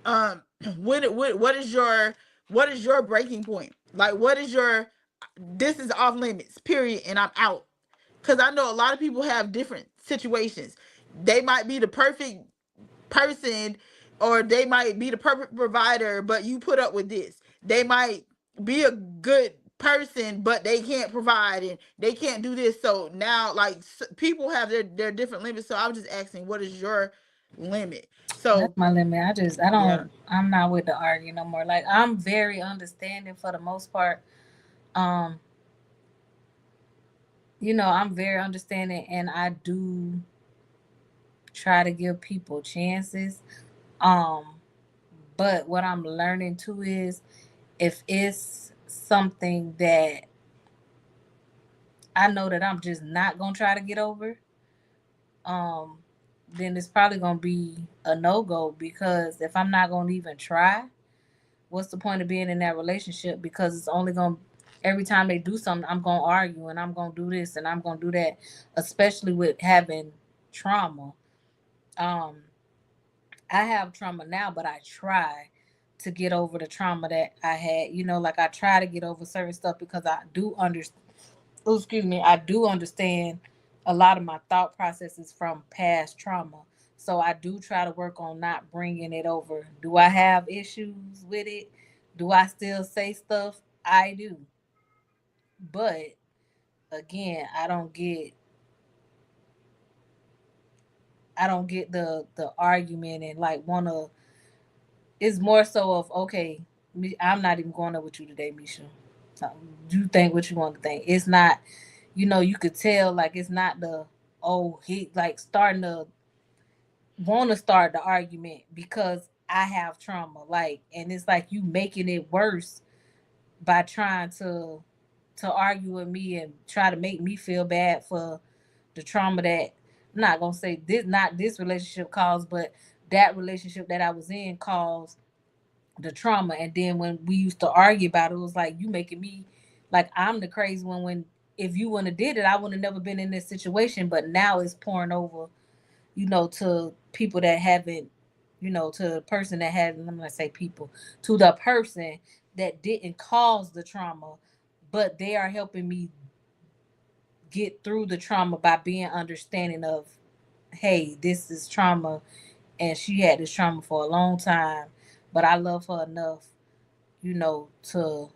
um what is your breaking point? Like, what is your, this is off limits, period, and I'm out. Because I know a lot of people have different situations. They might be the perfect person, or they might be the perfect provider, but you put up with this. They might be a good person, but they can't provide and they can't do this. So now, like, people have their different limits. So I was just asking, what is your limit? That's So my limit. I yeah. don't. I'm not with the arguing no more. Like I'm very understanding for the most part. Um, I'm very understanding, and I do try to give people chances. Um, but what I'm learning too is if it's something that I know that I'm just not gonna try to get over, um, then it's probably gonna be a no go, because if I'm not gonna even try, what's the point of being in that relationship? Because it's only gonna, every time they do something, I'm gonna argue and I'm gonna do this and I'm gonna do that, especially with having trauma. Um, I have trauma now, but I try to get over the trauma that I had. Like I try to get over certain stuff because I do understand. Oh, excuse me. I do understand a lot of my thought processes from past trauma. So I do try to work on not bringing it over. Do I have issues with it? Do I still say stuff? I do. But again, I don't get the argument and like want to. It's more so of, okay, I'm not even going up with you today, Misha. You think what you want to think. It's not. You could tell like it's not the, oh, he like starting to want to start the argument because I have trauma, like, and it's like you making it worse by trying to argue with me and try to make me feel bad for the trauma that, I'm not gonna say this, not this relationship caused, but that relationship that I was in caused the trauma. And then when we used to argue about it, it was like you making me like I'm the crazy one, when if you wouldn't have did it, I would have never been in this situation. But now it's pouring over, to people that haven't, to the person that hasn't, I'm gonna say people, to the person that didn't cause the trauma, but they are helping me get through the trauma by being understanding of, hey, this is trauma, and she had this trauma for a long time, but I love her enough, to,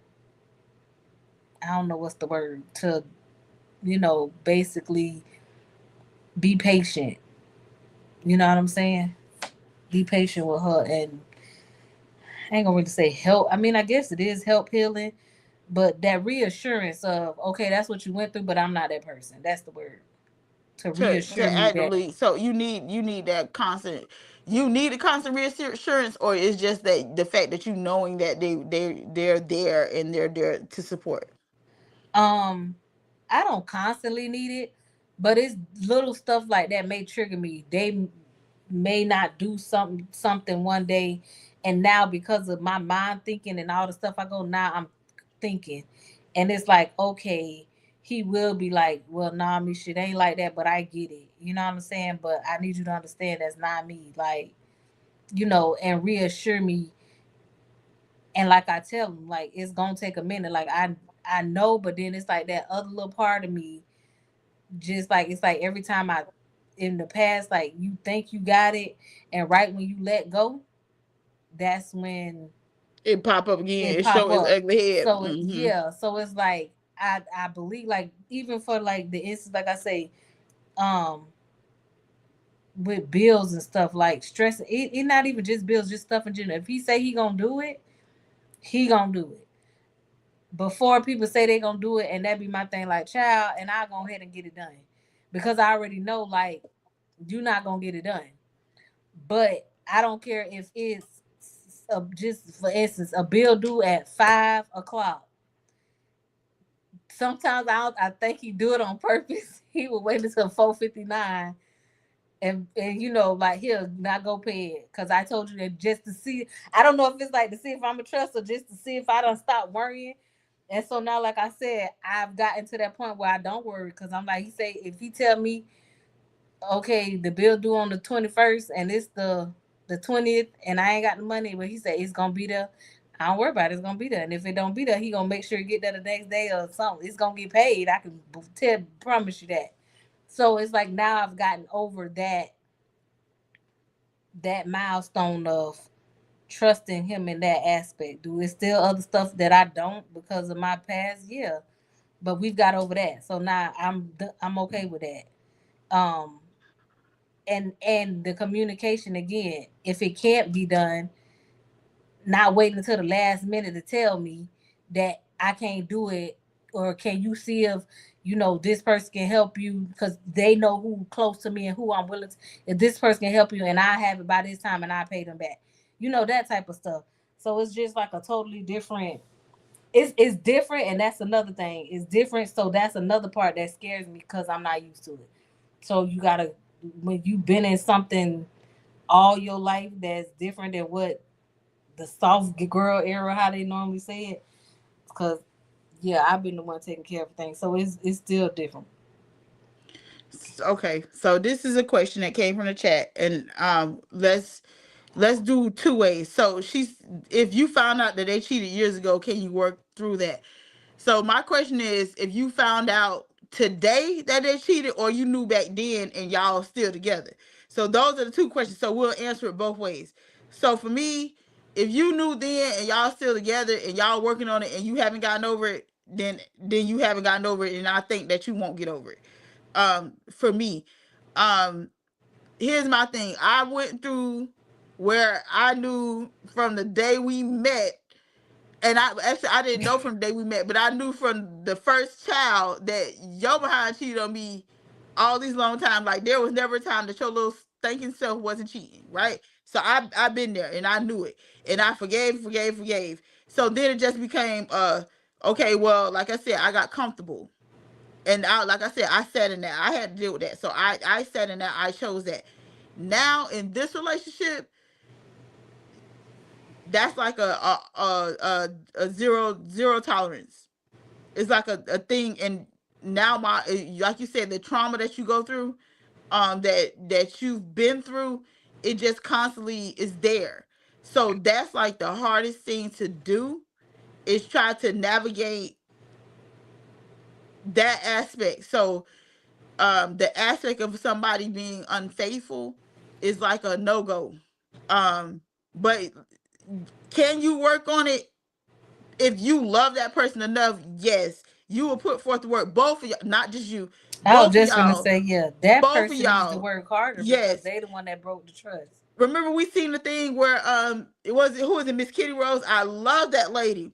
I don't know what's the word, to, basically be patient. You know what I'm saying? Be patient with her, and I ain't gonna really say help. I mean, I guess it is help healing, but that reassurance of, okay, that's what you went through, but I'm not that person. That's the word. To reassure To me that, actually, so you need that constant, you need a constant reassurance, or it's just that the fact that you knowing that they're there and they're there to support. um, I don't constantly need it, but it's little stuff like that may trigger me. They may not do something one day, and now because of my mind thinking and all the stuff I go, now I'm thinking, and it's like, okay, he will be like, well, nah, me shit ain't like that, but I get it. You know what I'm saying? But I need you to understand that's not me. Like, and reassure me. And like I tell him, like it's gonna take a minute. Like I know, but then it's like that other little part of me, just like it's like every time I, in the past, like you think you got it, and right when you let go, that's when It pop up again. it It pop show its up. ugly head. So yeah, so it's like I believe, like even for like the instance, like I say, um with bills and stuff, like stress, it not even just bills, just stuff in general. If he say he gonna do it, he gonna do it before people say they gonna do it. And that be my thing, like, child, and I go ahead and get it done, because I already know, like, you're not gonna get it done. But I don't care if it's just for instance a bill due at 5 o'clock. Sometimes I think he do it on purpose. He will wait until 4:59, and like, he'll not go pay it because I told you that, just to see. I don't know if it's like to see if I'm a trust, or just to see if I don't stop worrying. And so now, like I said, I've gotten to that point where I don't worry, because I'm like, he say, if he tell me, okay, the bill due on the 21st, and it's the 20th, and I ain't got the money, but he said it's gonna be there. I don't worry about it. It's gonna be there, and if it don't be there, he gonna make sure you get there the next day or something. It's gonna get paid. I can promise you that. So it's like now I've gotten over that milestone of trusting him in that aspect. Do it's still other stuff that I don't because of my past? Yeah, but we've got over that. So now I'm okay with that. Um, and the communication again. If it can't be done, not waiting until the last minute to tell me that I can't do it, or can you see if this person can help you, because they know who close to me and who I'm willing to, if this person can help you and I have it by this time and I pay them back, that type of stuff. So it's just like a totally different, it's different, and that's another thing, it's different. So that's another part that scares me because I'm not used to it. So you gotta, when you've been in something all your life that's different than what the soft girl era, how they normally say it. Because yeah, I've been the one taking care of things, so it's still different. Okay, so this is a question that came from the chat, and let's do two ways. So she's, if you found out that they cheated years ago, can you work through that? So my question is, if you found out today that they cheated, or you knew back then and y'all still together. So those are the two questions. So we'll answer it both ways. So for me, if you knew then and y'all still together and y'all working on it and you haven't gotten over it, then you haven't gotten over it, and I think that you won't get over it. For me, um, here's my thing. I went through where I knew from the day we met And I didn't know from the day we met, but I knew from the first child that your behind cheated on me all these long time. Like there was never a time that your little thinking self wasn't cheating, right? So I've been there and I knew it, and I forgave. So then it just became okay. Well, like I said, I got comfortable, and like I said, I sat in that. I had to deal with that. So I sat in that. I chose that. Now in this relationship, that's like a zero tolerance. It's like a thing. And now like you said, the trauma that you go through, that you've been through, it just constantly is there. So that's like the hardest thing to do, is try to navigate that aspect. So the aspect of somebody being unfaithful is like a no-go. But can you work on it? If you love that person enough, yes, you will put forth the work. Both of y'all, not just you, I was both of just gonna y'all, say, yeah, that both of person needs to y'all. work harder because Yes. they the one that broke the trust. Remember we seen the thing where it was, who was it, Miss Kitty Rose? I love that lady.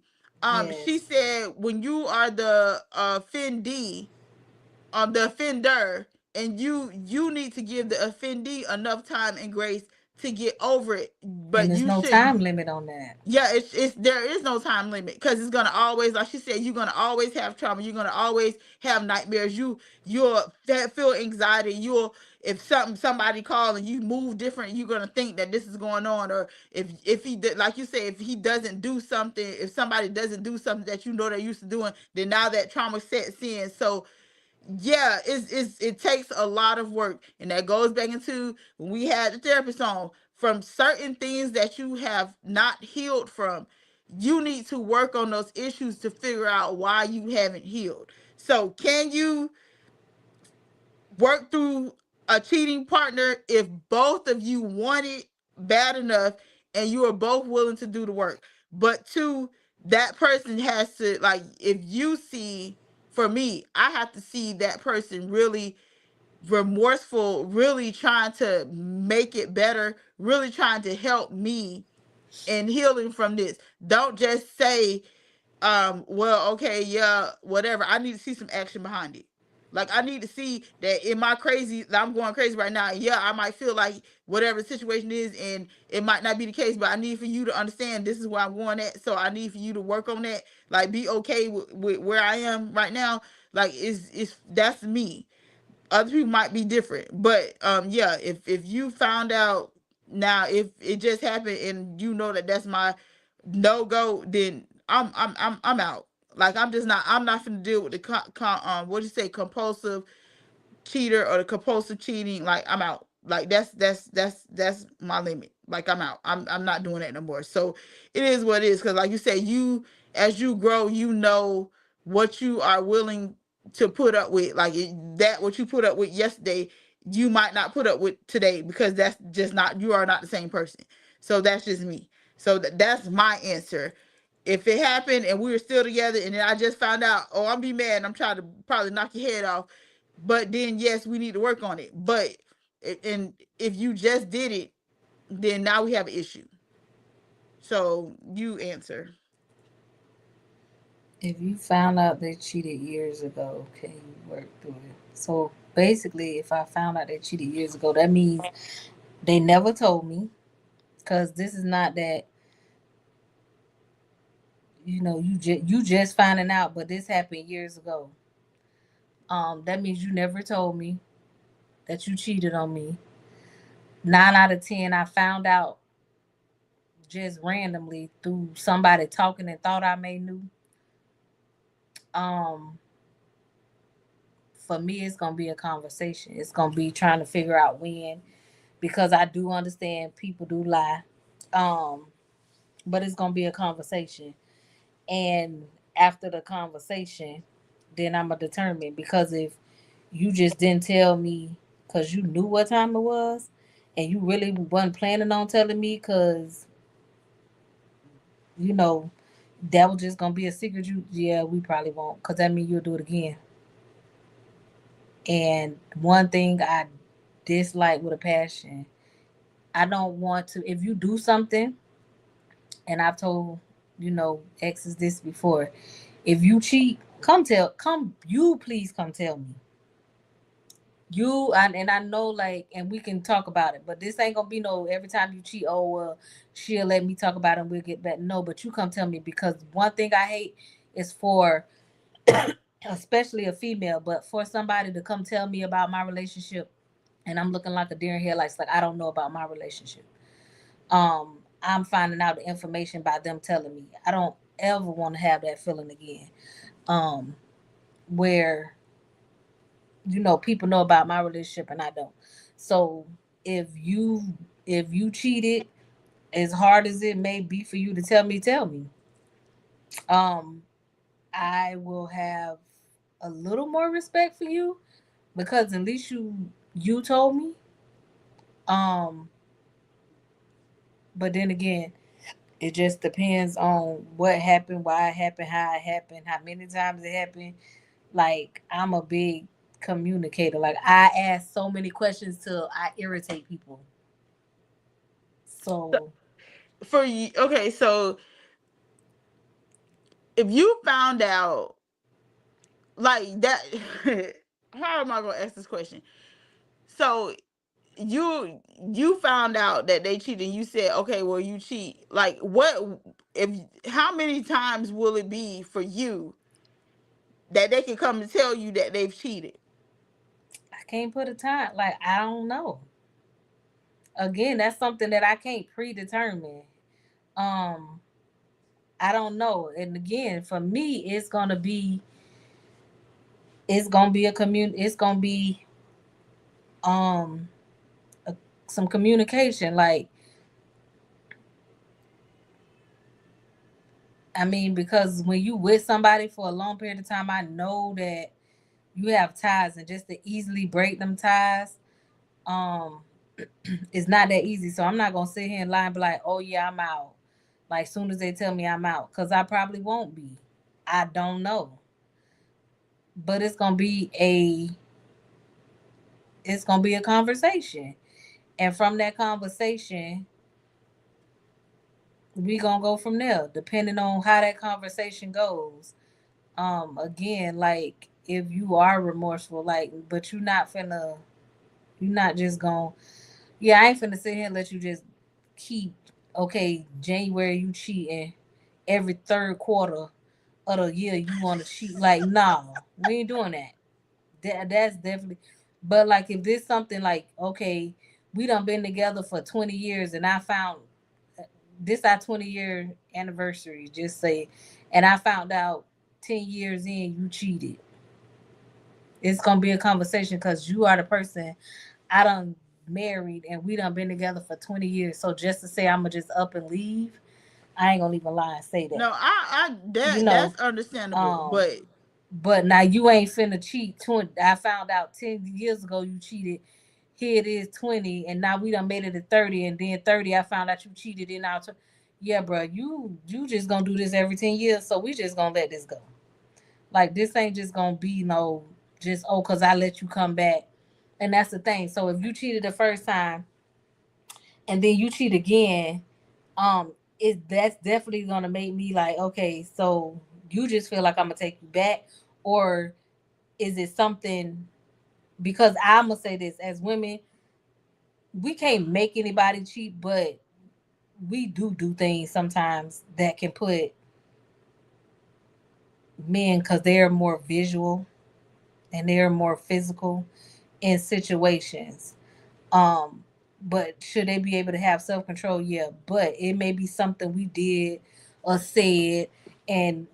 She Yes. said when you are the offendee, the offender, and you need to give the offendee enough time and grace to get over it. And But there's you no should, time limit on that. yeah, it's there is no time limit, because it's gonna always, like she said, you're gonna always have trauma, you're gonna always have nightmares, you'll feel anxiety, you'll, if somebody call and you move different, you're gonna think that this is going on. Or if he did, like you say, if he doesn't do something, if somebody doesn't do something that you know they're used to doing, then now that trauma sets in. So yeah, it takes a lot of work, and that goes back into when we had the therapist on, from certain things that you have not healed from. You need to work on those issues to figure out why you haven't healed. So can you work through a cheating partner if both of you want it bad enough and you are both willing to do the work? But two, that person has to, like, if you see, for me, I have to see that person really remorseful, really trying to make it better, really trying to help me in healing from this. Don't just say, well, okay, yeah, whatever. I need to see some action behind it. Like I need to see that in my crazy, that I'm going crazy right now. Yeah, I might feel like whatever the situation is, and it might not be the case, but I need for you to understand this is where I'm going at. So I need for you to work on that. Like be okay with where I am right now. Like it's that's me. Other people might be different, but yeah, if you found out now, if it just happened and you know that that's my no go, then I'm out. Like I'm not gonna deal with the what do you say, compulsive cheater or the compulsive cheating. Like I'm out. Like that's my limit. Like I'm out. I'm not doing that no more. So it is what it is. Because like you say, you, as you grow, you know what you are willing to put up with. Like that what you put up with yesterday, you might not put up with today, because that's just not, you are not the same person. So that's just me. So that's my answer. If it happened and we were still together and then I just found out, oh, I'm be mad and I'm trying to probably knock your head off, but then yes, we need to work on it. But and if you just did it, then now we have an issue. So you answer. If you found out they cheated years ago, can you work through it? So basically, if I found out they cheated years ago, that means they never told me. Because this is not that, you just finding out, but this happened years ago. That means you never told me that you cheated on me. 9 out of 10, I found out just randomly through somebody talking and thought I may knew. Um, for me, it's gonna be a conversation. It's gonna be trying to figure out when, because I do understand people do lie. Um, but it's gonna be a conversation, and after the conversation, then I'm gonna determine, because if you just didn't tell me because you knew what time it was, and you really wasn't planning on telling me because you know that was just gonna be a secret. Yeah, we probably won't, because that means you'll do it again. And one thing I dislike with a passion, I don't want to. If you do something, and I've told exes this before. If you cheat, please come tell me. And I know, like, and we can talk about it, but this ain't gonna be no every time you cheat, oh well, she'll let me talk about it and we'll get back. No, but you come tell me, because one thing I hate is for especially a female, but for somebody to come tell me about my relationship and I'm looking like a deer in headlights, like I don't know about my relationship. I'm finding out the information by them telling me. I don't ever want to have that feeling again. Um, where people know about my relationship and I don't. So if you if you cheated, as hard as it may be for you to tell me. Um, I will have a little more respect for you, because at least you told me. Um, but then again, it just depends on what happened, why it happened, how it happened, how many times it happened. Like, I'm a big communicator. Like, I ask so many questions till I irritate people. So, So for you, okay, so if you found out like that, how am I gonna ask this question? So you found out that they cheated and you said, okay, well, you cheat. Like, what if how many times will it be for you that they can come and tell you that they've cheated? I can't put a time. Like, I don't know. Again, that's something that I can't predetermine. Um, I don't know. And again, for me, it's gonna be a community. It's gonna be um a, some communication. Like, I mean, because when you with somebody for a long period of time, I know that you have ties, and just to easily break them ties, um, it's not that easy. So I'm not gonna sit here and lie and be like, "Oh yeah, I'm out." Like, soon as they tell me I'm out, because I probably won't be. I don't know, but it's gonna be a conversation, and from that conversation, we gonna go from there, depending on how that conversation goes. Again, like, if you are remorseful, like, but you're not just gonna, yeah, I ain't finna sit here and let you just keep, okay, January you cheating, every third quarter of the year you want to cheat. Like, no, we ain't doing that. That's definitely. But like, if there's something like, okay, we done been together for 20 years, and I found this our 20-year anniversary, just say, and I found out 10 years in you cheated. It's gonna be a conversation, because you are the person I done married, and we done been together for 20 years. So just to say I'm gonna just up and leave, I ain't gonna even lie and say No, that. I You that's know, understandable, um, but but now you ain't finna cheat. 20, I found out 10 years ago you cheated. Here it is 20, and now we done made it to 30, and then 30 I found out you cheated in our. Yeah, bro, you just gonna do this every 10 years, so we just gonna let this go. Like, this ain't just gonna be no, just, oh, cause I let you come back, and that's the thing. So if you cheated the first time and then you cheat again, that's definitely gonna make me like, okay, so you just feel like I'm gonna take you back, or is it something? Because I'm gonna say this, as women, we can't make anybody cheat, but we do things sometimes that can put men, because they're more visual and they're more physical in situations. Um, but should they be able to have self control? Yeah, but it may be something we did or said, and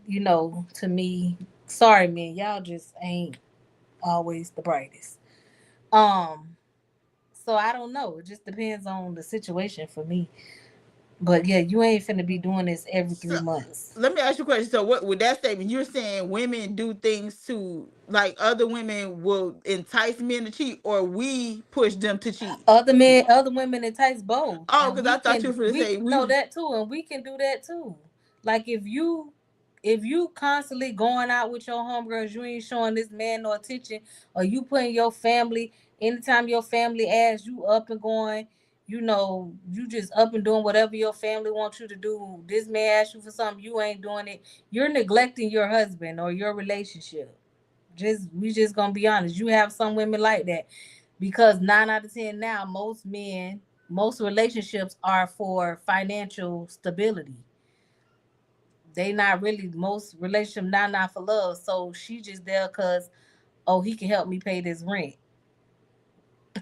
to me, sorry, man, y'all just ain't always the brightest. Um, so I don't know. It just depends on the situation for me. But yeah, you ain't finna be doing this every so 3 months. let me ask you a question. So, what with that statement, you're saying women do things to like other women will entice men to cheat, or we push them to cheat? Other women entice both, Oh, and because I thought you were going to say we know we. that too, and we can do that too. Like, if you constantly going out with your homegirls, you ain't showing this man no attention, or you putting your family, anytime your family asks, you up and going. you just up and doing whatever your family wants you to do. This man asks you for something, you ain't doing it. You're neglecting your husband or your relationship. We just gonna be honest. You have some women like that because 9 out of 10 now, most relationships are for financial stability. They not really most relationship not for love. So she just there because oh he can help me pay this rent.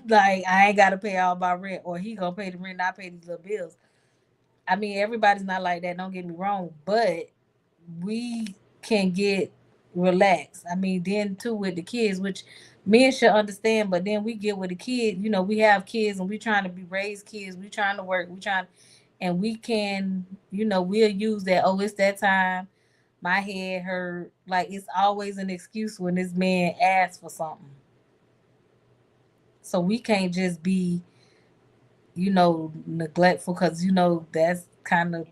Like I ain't gotta pay all my rent, or he gonna pay the rent, and I pay these little bills. I mean, everybody's not like that. Don't get me wrong, but we can get relaxed. I mean, then too with the kids, which men should understand. But then we get with the kid. We have kids, and we trying to be raised kids. We trying to work. We trying, and we can. We'll use that. Oh, it's that time. My head hurt. Like it's always an excuse when this man asks for something. So we can't just be neglectful because that's kind of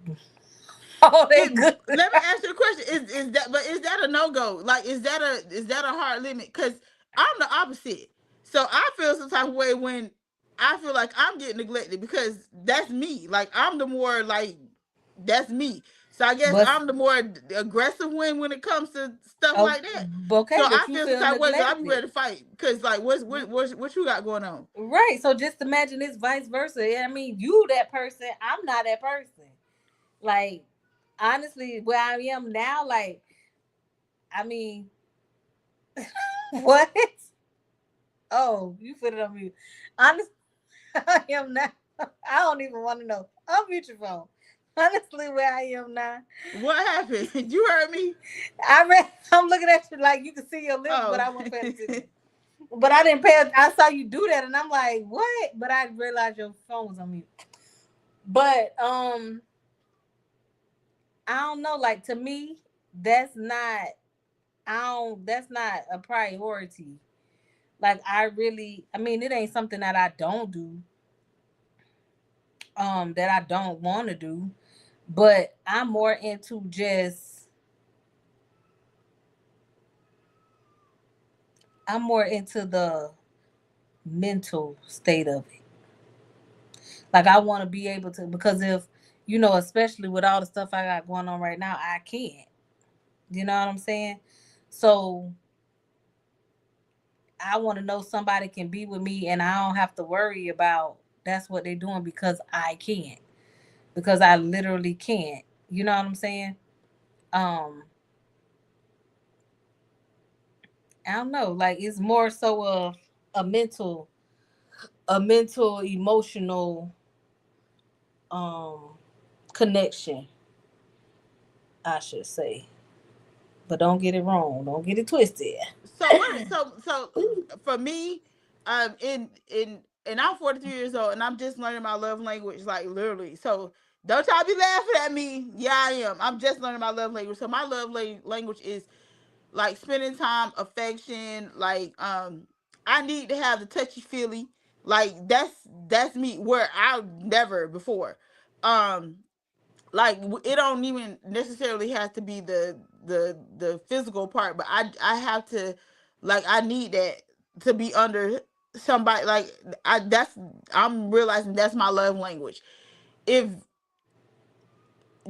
all they good. Let me ask you a question. Is that a no go? Like is that a hard limit? Because I'm the opposite. So I feel some type of way when I feel like I'm getting neglected because that's me. Like I'm the more like that's me. So I guess But I'm the more aggressive when it comes to stuff oh, like that. So okay, I but you feel some feel type of way. So I be neglected, ready to fight because like what you got going on? right? So just imagine it's vice versa. I mean, you that person, I'm not that person. Like honestly, where I am now, like I mean, what? Oh, you put it on mute. Honestly, I am not. I don't even want to know. Unmute your phone. Honestly, where I am now, What happened? You heard me? I'm looking at you like you can see your lips, but Oh. I wasn't paying attention. But I didn't pay. I saw you do that, and I'm like, what? But I realized your phone was on mute. But I don't know. Like to me, that's not. I don't. That's not a priority. Like I really. I mean, it ain't something that I don't do. That I don't want to do. But I'm more into just. I'm more into the mental state of it. Like I want to be able to because if especially with all the stuff I got going on right now, I can't. You know what I'm saying? So I want to know somebody can be with me and I don't have to worry about that's what they're doing because I can't. Because I literally can't. You know what I'm saying? Um, I don't know. Like it's more so of a mental, emotional um connection, I should say. But don't get it wrong. Don't get it twisted. So what? So for me, in I'm 43 years old and I'm just learning my love language, like literally. So don't y'all be laughing at me. Yeah, I am. I'm just learning my love language. So my language is like spending time, affection. Like I need to have the touchy feely. Like that's me. Where I never before. Um, like it don't even necessarily have to be the physical part, but I have to like I need that to be under somebody like I that's I'm realizing that's my love language. If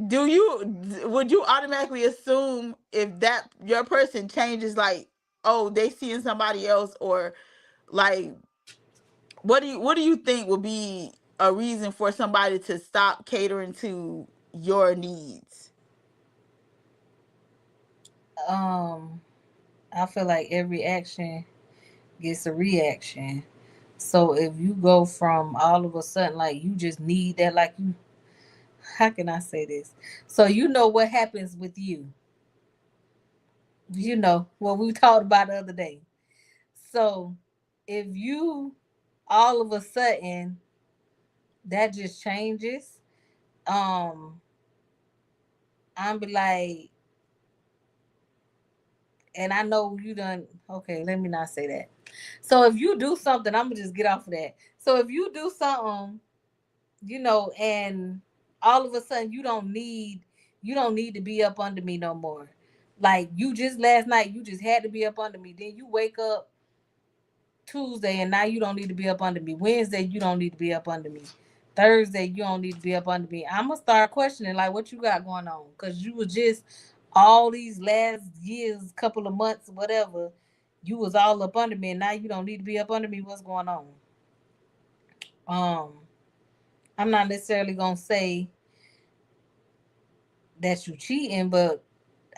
do you would you automatically assume if that your person changes like oh they seeing somebody else or like what do you think would be a reason for somebody to stop catering to your needs? Um, I feel like every action gets a reaction. So if you go from all of a sudden like you just need that, like you, how can I say this? So what happens with you. What we talked about the other day. So if you all of a sudden that just changes, um, I'm be like, and I know you done. Okay, let me not say that. So if you do something, I'm gonna just get off of that. So if you do something, and all of a sudden you don't need to be up under me no more. Like you just last night, you just had to be up under me. Then you wake up Tuesday and now you don't need to be up under me. Wednesday, you don't need to be up under me. Thursday, you don't need to be up under me. I'm gonna start questioning like what you got going on, cause you was just all these last years, couple of months, whatever. You was all up under me, and now you don't need to be up under me. What's going on? Um, I'm not necessarily gonna say that you cheating, but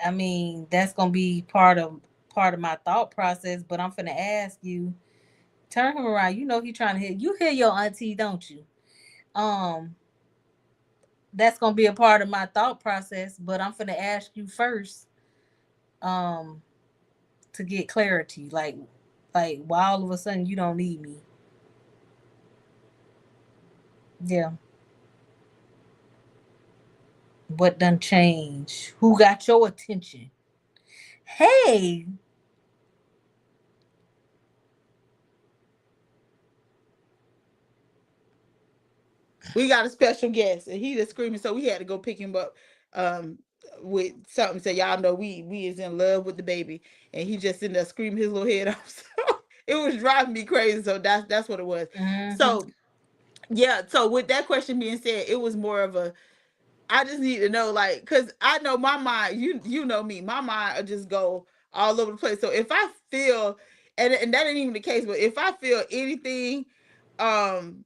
I mean that's gonna be part of my thought process. But I'm finna ask you, turn him around. You know he trying to hit you. Hear your auntie, don't you? Um, that's gonna be a part of my thought process. But I'm finna ask you first, um, to get clarity. Like why all of a sudden you don't need me? Yeah, what done change? Who got your attention? Hey, We got a special guest, and he just screaming, so we had to go pick him up um with something. So y'all know we is in love with the baby, and he just sitting there screaming his little head off. So it was driving me crazy. So that's what it was. mm-hmm. So yeah. So with that question being said, it was more of a, I just need to know, like, cause I know my mind. You know me, my mind will just go all over the place. So if I feel, and that ain't even the case, but if I feel anything, um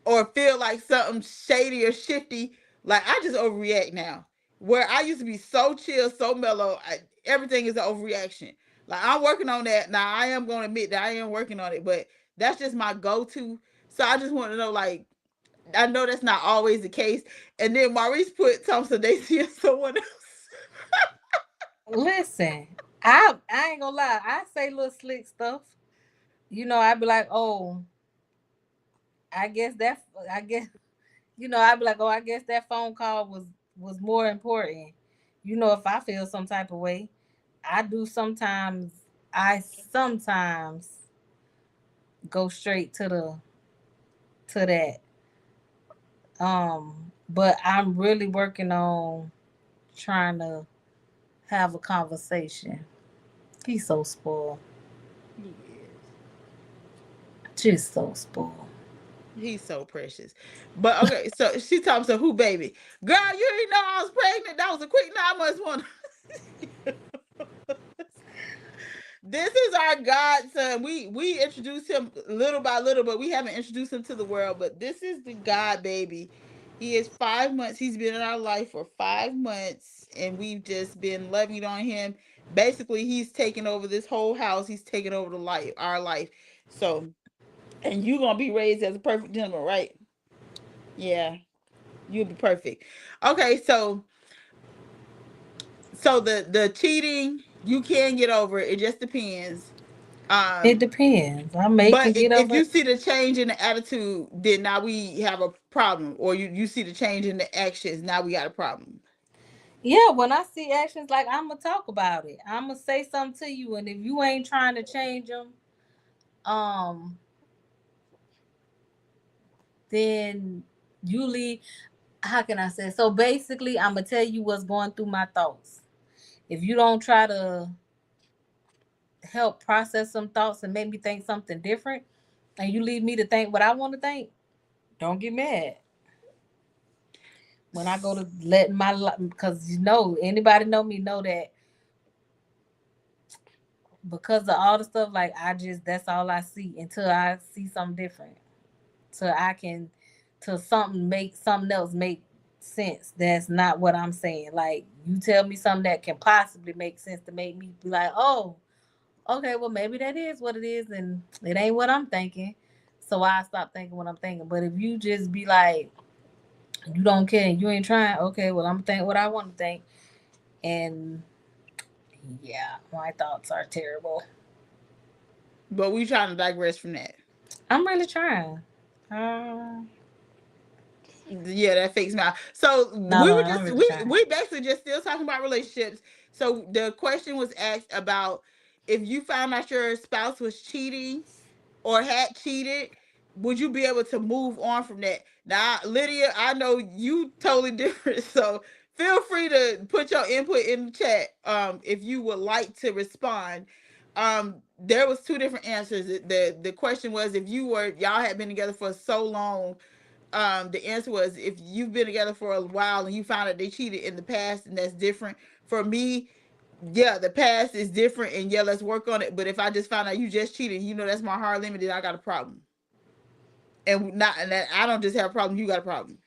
or feel like something shady or shifty, like I just overreact now. Where I used to be so chill, so mellow, everything is an overreaction. Like I'm working on that now. I am going to admit that I am working on it, but that's just my go-to. So I just want to know, like, I know that's not always the case. And then Maurice put Thompson Daisy and someone else. Listen, I ain't gonna lie. I say little slick stuff. I'd be like, oh, I guess that I guess I'd be like, oh, I guess that phone call was more important. If I feel some type of way, I do sometimes. I sometimes go straight to that. But I'm really working on trying to have a conversation. He's so spoiled. He is. Just so spoiled. He's so precious. But okay, so she told me, so who baby? Girl, you didn't know I was pregnant. That was a quick 9 months one. This is our godson. We introduced him little by little, but we haven't introduced him to the world. But this is the God baby. He is 5 months. He's been in our life for 5 months, and we've just been loving on him. Basically, he's taken over this whole house. He's taken over the life, our life. So, and you gonna be raised as a perfect gentleman, right? Yeah, you'll be perfect. Okay, so the cheating, you can get over it. It just depends. It Um, depends. I may But can get if over you it. see the change in the attitude, then now we have a problem. Or you see the change in the actions, now we got a problem. Yeah, when I see actions, like I'm gonna talk about it. I'm gonna say something to you, and if you ain't trying to change them, um, then you leave. How can I say? So basically, I'm gonna tell you what's going through my thoughts. If you don't try to help process some thoughts and make me think something different, and you leave me to think what I want to think, don't get mad when I go to letting my life. Because anybody know me know that because of all the stuff, like I just that's all I see until I see something different. Till I can, till something make something else make sense. That's not what I'm saying. Like you tell me something that can possibly make sense to make me be like, oh, okay, well maybe that is what it is, and it ain't what I'm thinking. So I stop thinking what I'm thinking. But if you just be like, you don't care, and you ain't trying, okay, well I'm think what I want to think, and yeah, my thoughts are terrible. But we trying to digress from that. I'm really trying. Uh, Yeah, that fakes me out. So no, we no, were I'm just really trying. we basically just still talking about relationships. So the question was asked about if you found out your spouse was cheating or had cheated, would you be able to move on from that? Now, Lydia, I know you totally different, so feel free to put your input in the chat if you would like to respond. There was two different answers. The question was if you were y'all had been together for so long, the answer was if you've been together for a while and you found out they cheated in the past, and that's different. For me, yeah, the past is different, and yeah, let's work on it. But if I just found out you just cheated, that's my hard limit, then I got a problem. And not and that I don't just have a problem, you got a problem.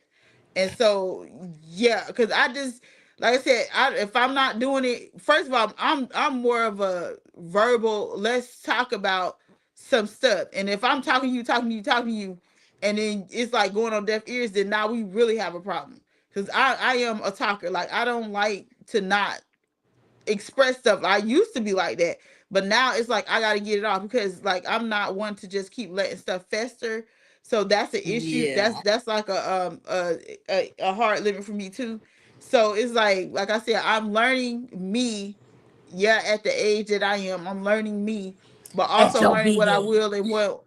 And so, yeah, because I just, like I said, if I'm not doing it, first of all, I'm more of a verbal. Let's talk about some stuff. And if I'm talking to you, talking to you, talking to you, and then it's like going on deaf ears, then now we really have a problem. Because I am a talker. Like I don't like to not express stuff. I used to be like that, but now it's like I got to get it off because like I'm not one to just keep letting stuff fester. So that's the issue. Yeah. That's like a hard limit for me too. So it's like I said, I'm learning me. Yeah, at the age that I am, I'm learning me, but At also your learning big what I age. will and what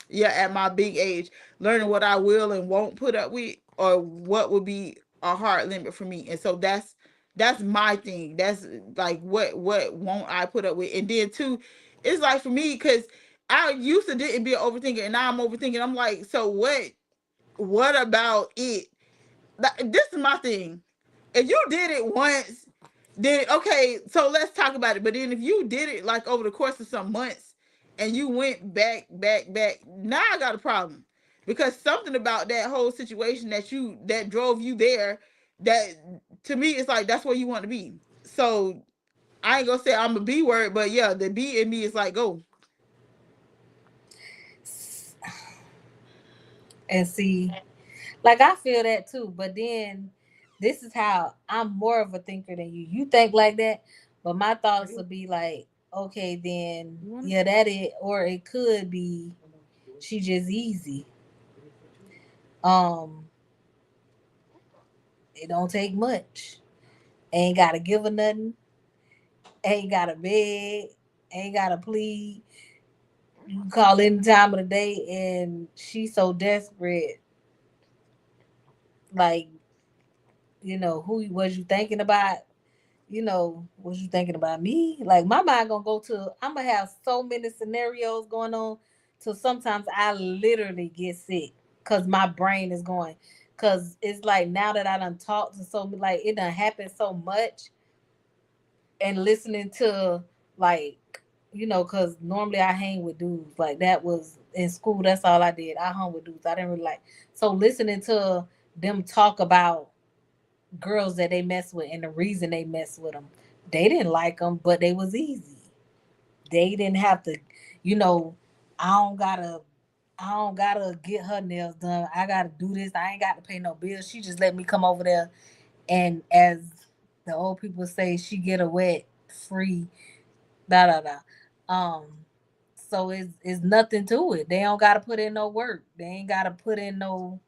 yeah, at my big age, learning what I will and won't put up with, or what would be a hard limit for me. And so that's my thing. That's like what won't I put up with? And then too, it's like for me, because I used to didn't be an overthinker, and now I'm overthinking. I'm like, so what about it? This is my thing. If you did it once, then okay, so let's talk about it. But then if you did it like over the course of some months and you went back, now I got a problem. Because something about that whole situation that drove you there, that to me it's like that's where you want to be. So I ain't gonna say I'm a B word, but yeah, the B in me is like go. And see, like I feel that too, but then this is how I'm more of a thinker than you. You think like that, but my thoughts would be like, okay, then You want it? yeah, that it, or it could be she just easy. Um, it don't take much. Ain't gotta give her nothing. Ain't gotta beg. Ain't gotta plead. You can call any time of the day, and she's so desperate. Like, who was you thinking about? Was you thinking about me? Like my mind gonna go to, I'm gonna have so many scenarios going on till sometimes I literally get sick because my brain is going. Cause it's like now that I done talked to so like it done happened so much, and listening to like, cause normally I hang with dudes. Like that was in school, that's all I did. I hung with dudes. I didn't really like, so listening to them talk about girls that they mess with and the reason they mess with them. They didn't like them, but they was easy. They didn't have to, you know. I don't gotta, I don't gotta get her nails done. I gotta do this. I ain't got to pay no bills. She just let me come over there, and as the old people say, she get a wet free. Da da da. Um. So it's nothing to it. They don't gotta put in no work. They ain't gotta put in no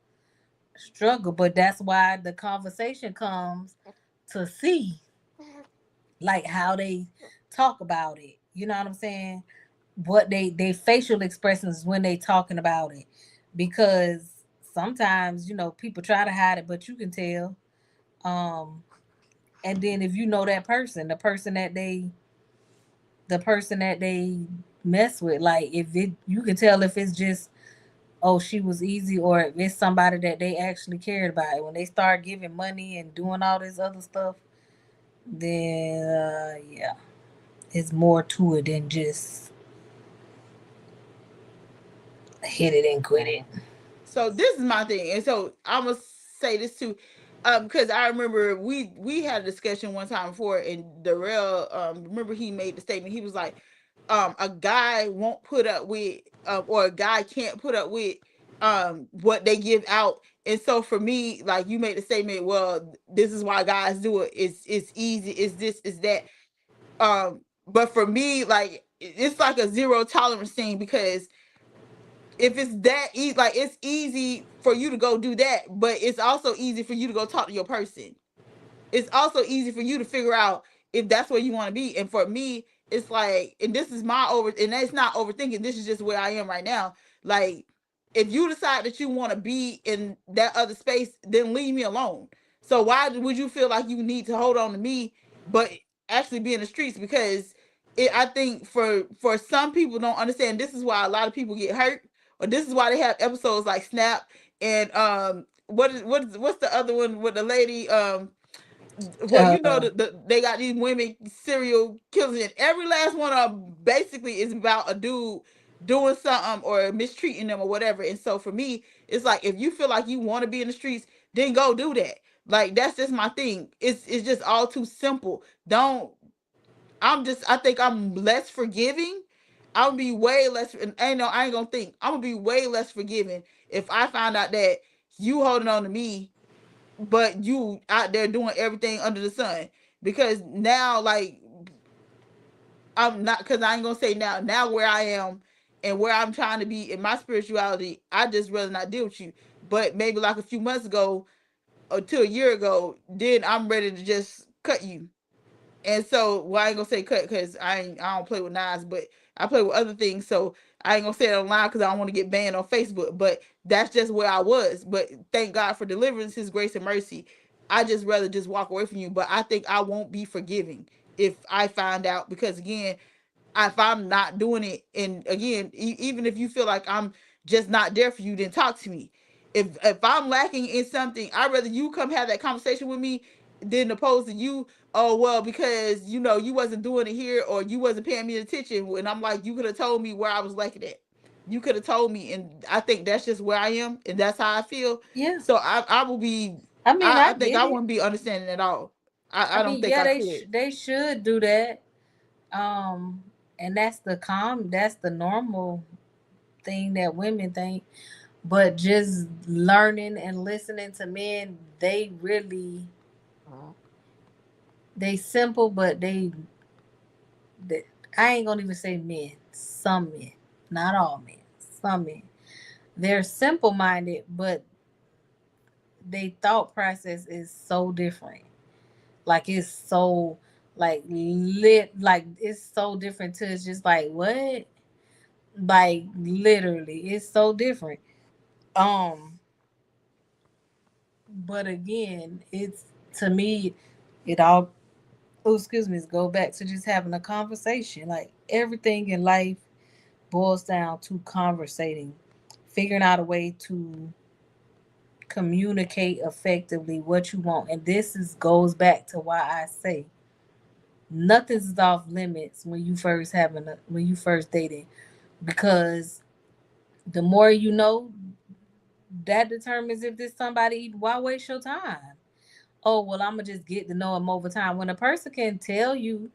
struggle. But that's why the conversation comes to see like how they talk about it. You know what I'm saying? What they facial expressions when they talking about it, because sometimes people try to hide it, but you can tell. Um, and then if you know that person, the person that they mess with, like if it, you can tell if it's just, oh, she was easy, or if it's somebody that they actually cared about. When they start giving money and doing all this other stuff, then yeah, it's more to it than just hit it and quit it. So this is my thing, and so I'm gonna say this too, because I remember we had a discussion one time before, and Darrell, remember he made the statement. He was like, a guy won't put up with, or a guy can't put up with, what they give out. And so for me, like you made the statement, well, this is why guys do it. It's easy. It's this. It's that. But for me, like it's like a zero tolerance thing, because if it's that easy, like it's easy for you to go do that, but it's also easy for you to go talk to your person. It's also easy for you to figure out if that's where you want to be. And for me, it's like, and this is my and that's not overthinking. This is just where I am right now. Like, if you decide that you want to be in that other space, then leave me alone. So why would you feel like you need to hold on to me, but actually be in the streets? Because I think for some people don't understand. This is why a lot of people get hurt, or this is why they have episodes like Snap, And what's the other one with the lady? Well, you know, Uh, they got these women serial killers, and every last one of them basically is about a dude doing something or mistreating them or whatever. And so for me, it's like if you feel like you want to be in the streets, then go do that. Like that's just my thing. It's just all too simple. Don't I think I'm less forgiving. I'll be way less, and I ain't gonna think. I'm gonna be way less forgiving if I find out that you holding on to me, but you out there doing everything under the sun. Because now, like, I'm not, because I ain't gonna say now where I am and where I'm trying to be in my spirituality, I just rather not deal with you. But maybe like a few months ago or to a year ago, then I'm ready to just cut you. And so, well, I ain't gonna say cut because I don't play with knives, but I play with other things. So I ain't gonna say it online because I don't want to get banned on Facebook. But that's just where I was. But thank God for deliverance, His grace and mercy. I just rather just walk away from you. But I think I won't be forgiving if I find out, because again, if I'm not doing it, and again, even if you feel like I'm just not there for you, then talk to me. If I'm lacking in something, I'd rather you come have that conversation with me than opposed to you. Oh well, because you wasn't doing it here or you wasn't paying me attention. And I'm like, you could have told me where I was lacking at. You could have told me, and I think that's just where I am, and that's how I feel. yeah. So I will be. I mean, I I think get I it. wouldn't be understanding at all. I I don't mean, think yeah, I could. they should do that. Um, and that's the normal thing that women think. But just learning and listening to men, they really they simple, but they I ain't gonna even say men. Some men, not all men. Some men, they're simple minded, but they thought process is so different. Like it's so like it's so different to it's just like what? Like literally, it's so different. Um, but again, it's to me, it all oh excuse me, go back to just having a conversation. Like everything in life boils down to conversating, figuring out a way to communicate effectively what you want. And this is goes back to why I say nothing's off limits when you first dating, because the more you know, that determines if this somebody, why waste your time? Oh well, I'm gonna just get to know them over time. When a person can tell you,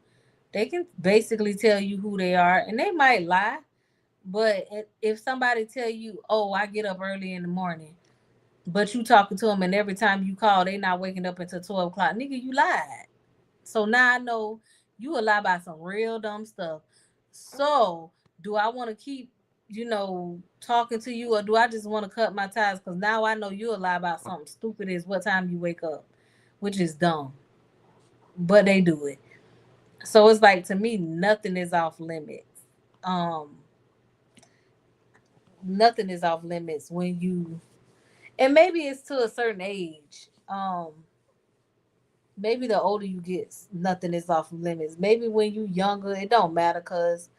they can basically tell you who they are, and they might lie. But if somebody tell you, oh, I get up early in the morning, but you talking to them, and every time you call, they not waking up until 12 o'clock, nigga, you lied. So now I know you a lie about some real dumb stuff. So do I want to keep, talking to you, or do I just want to cut my ties? Because now I know you a lie about something stupid as what time you wake up, which is dumb, but they do it. So it's like to me, nothing is off limits. Um, Nothing is off limits when you, and maybe it's to a certain age. Maybe the older you get, nothing is off limits. Maybe when you younger, it don't matter because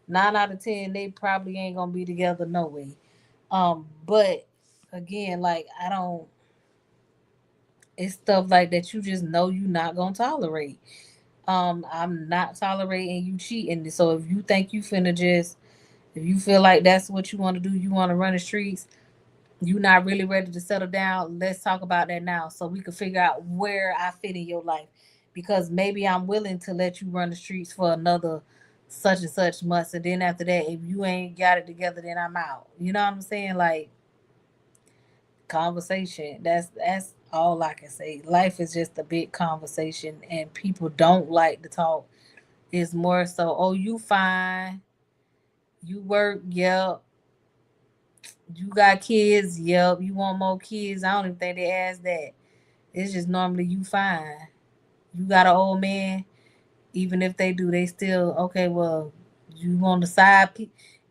9 out of 10 they probably ain't gonna be together no way. But again, like I don't. It's stuff like that you just know you not gonna tolerate. I'm not tolerating you cheating. So if you think you finna just, if you feel like that's what you want to do, you want to run the streets, you not really ready to settle down, let's talk about that now so we can figure out where I fit in your life. Because maybe I'm willing to let you run the streets for another such and such months, and then after that, if you ain't got it together, then I'm out. You know what I'm saying? Like conversation. That's all I can say. Life is just a big conversation, and people don't like to talk. It's more so, oh, you fine, you work, yep. You got kids, yep. You want more kids? I don't even think they ask that. It's just normally you fine. You got an old man. Even if they do, they still okay. Well, you on the side.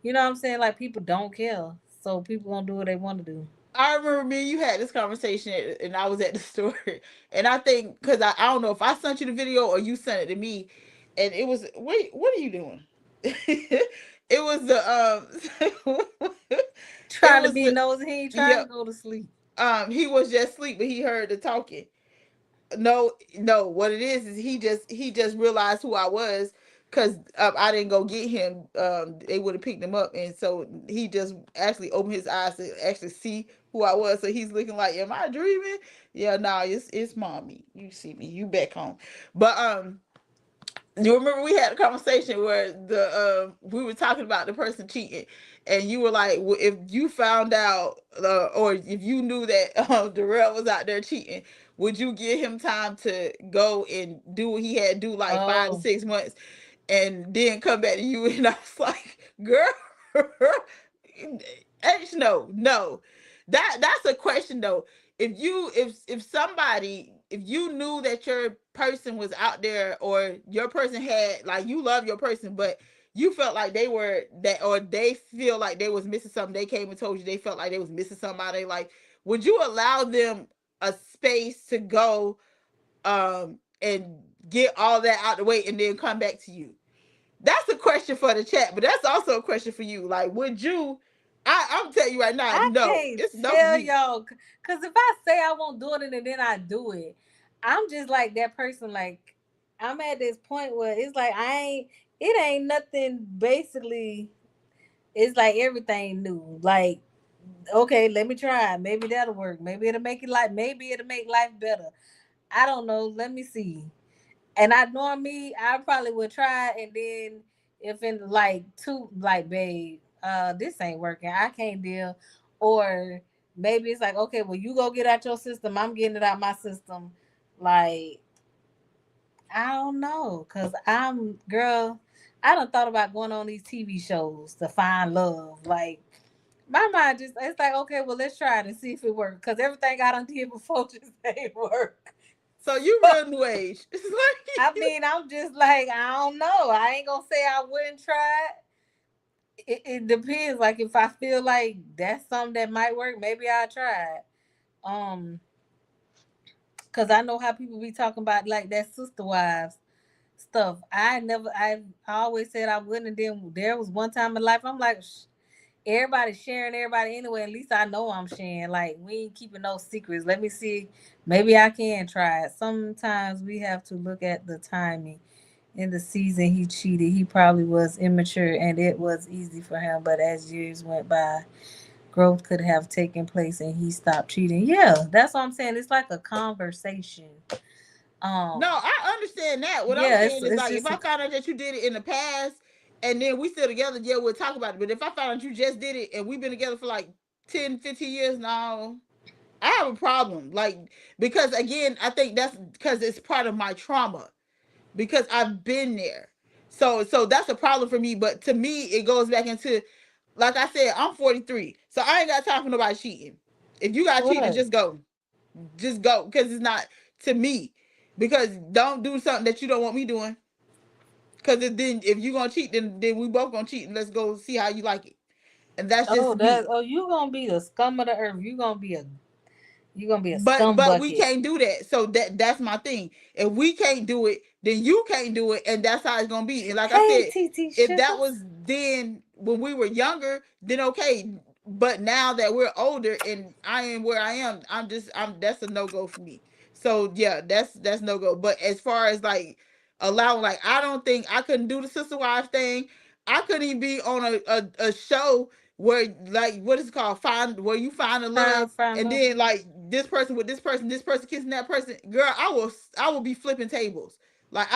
You know what I'm saying? Like people don't care, so people gonna do what they want to do. I remember me and you had this conversation, and I was at the store, and I think because I don't know if I sent you the video or you sent it to me, and it was, wait, what are you doing? It was it Trying to was be the nosy. He ain't trying to yep. go to sleep. He was just asleep, but he heard the talking. No, no, what it is he just realized who I was, because I didn't go get him. They would have picked him up, and so he just actually opened his eyes to actually see who I was. So he's looking like, am I dreaming? Yeah, no, it's mommy. You see me, you back home. But you remember we had a conversation where the we were talking about the person cheating, and you were like, well, if you found out or if you knew that Darrell was out there cheating, would you give him time to go and do what he had to do, like 5 to 6 months, and then come back to you? And I was like, girl, H, no, no. That's a question though. If somebody, if you knew that your person was out there, or your person had, like, you love your person, but you felt like they were that, or they feel like they was missing something, they came and told you they felt like they was missing something out of their life, would you allow them a space to go and get all that out the way and then come back to you? That's a question for the chat, but that's also a question for you. Like, would you? I'm telling you right now, I no. can't It's no for tell me. y'all, cause if I say I won't do it and then I do it, I'm just like that person. Like I'm at this point where it's like I ain't. It ain't nothing. Basically, it's like everything new. Like okay, let me try. Maybe that'll work. Maybe it'll make it like. Maybe it'll make life better. I don't know. Let me see. And I normally I probably would try, and then if in like two, like babe, this ain't working, I can't deal. Or maybe it's like, okay, well you go get out your system, I'm getting it out my system. Like I don't know, cause I'm girl. I done thought about going on these TV shows to find love. Like my mind just it's like, okay, well let's try it and see if it works. Cause everything I done did before just ain't work. So you real new age. It's I like mean, I'm just like, I don't know. I ain't gonna say I wouldn't try it. It depends. Like if I feel like that's something that might work, maybe I'll try it. Um, cause I know how people be talking about like that sister wives stuff. I always said I wouldn't. And then there was one time in life I'm like, everybody's sharing everybody anyway. At least I know I'm sharing. Like we ain't keeping no secrets. Let me see. Maybe I can try it. Sometimes we have to look at the timing. In the season he cheated, he probably was immature and it was easy for him. But as years went by, growth could have taken place and he stopped cheating. Yeah, that's what I'm saying. It's like a conversation. no, Um, I understand that. What I'm yeah, saying is, it's like, if just I a found out that you did it in the past and then we still together, yeah, we'll talk about it. But if I found out you just did it and we've been together for like 10, 15 years now, I have a problem. Like, because again, I think that's because it's part of my trauma, because I've been there. So that's a problem for me. But to me, it goes back into, like I said, I'm 43, so I ain't got time for nobody cheating. If you got cheating, what? just go, because it's not to me. Because don't do something that you don't want me doing. Because then if you gonna cheat, then we both gonna cheat, and let's go see how you like it. And that's Oh, just that me. oh, you gonna be the scum of the earth. You gonna be a scum But we bucket. can't do that. So that's my thing. If we can't do it, then you can't do it, and that's how it's gonna be. And like I Hey, said, TT if that was Sugars. then when we were younger, then okay. But now that we're older and I am where I am, I'm that's a no go for me. So yeah, that's no go. But as far as like allowing, like, I don't think I couldn't do the sister wives thing. I couldn't even be on a show where, like, what is it called, find, where you find a love, Find and love. then like this person with this person kissing that person. Girl, I will be flipping tables. Like,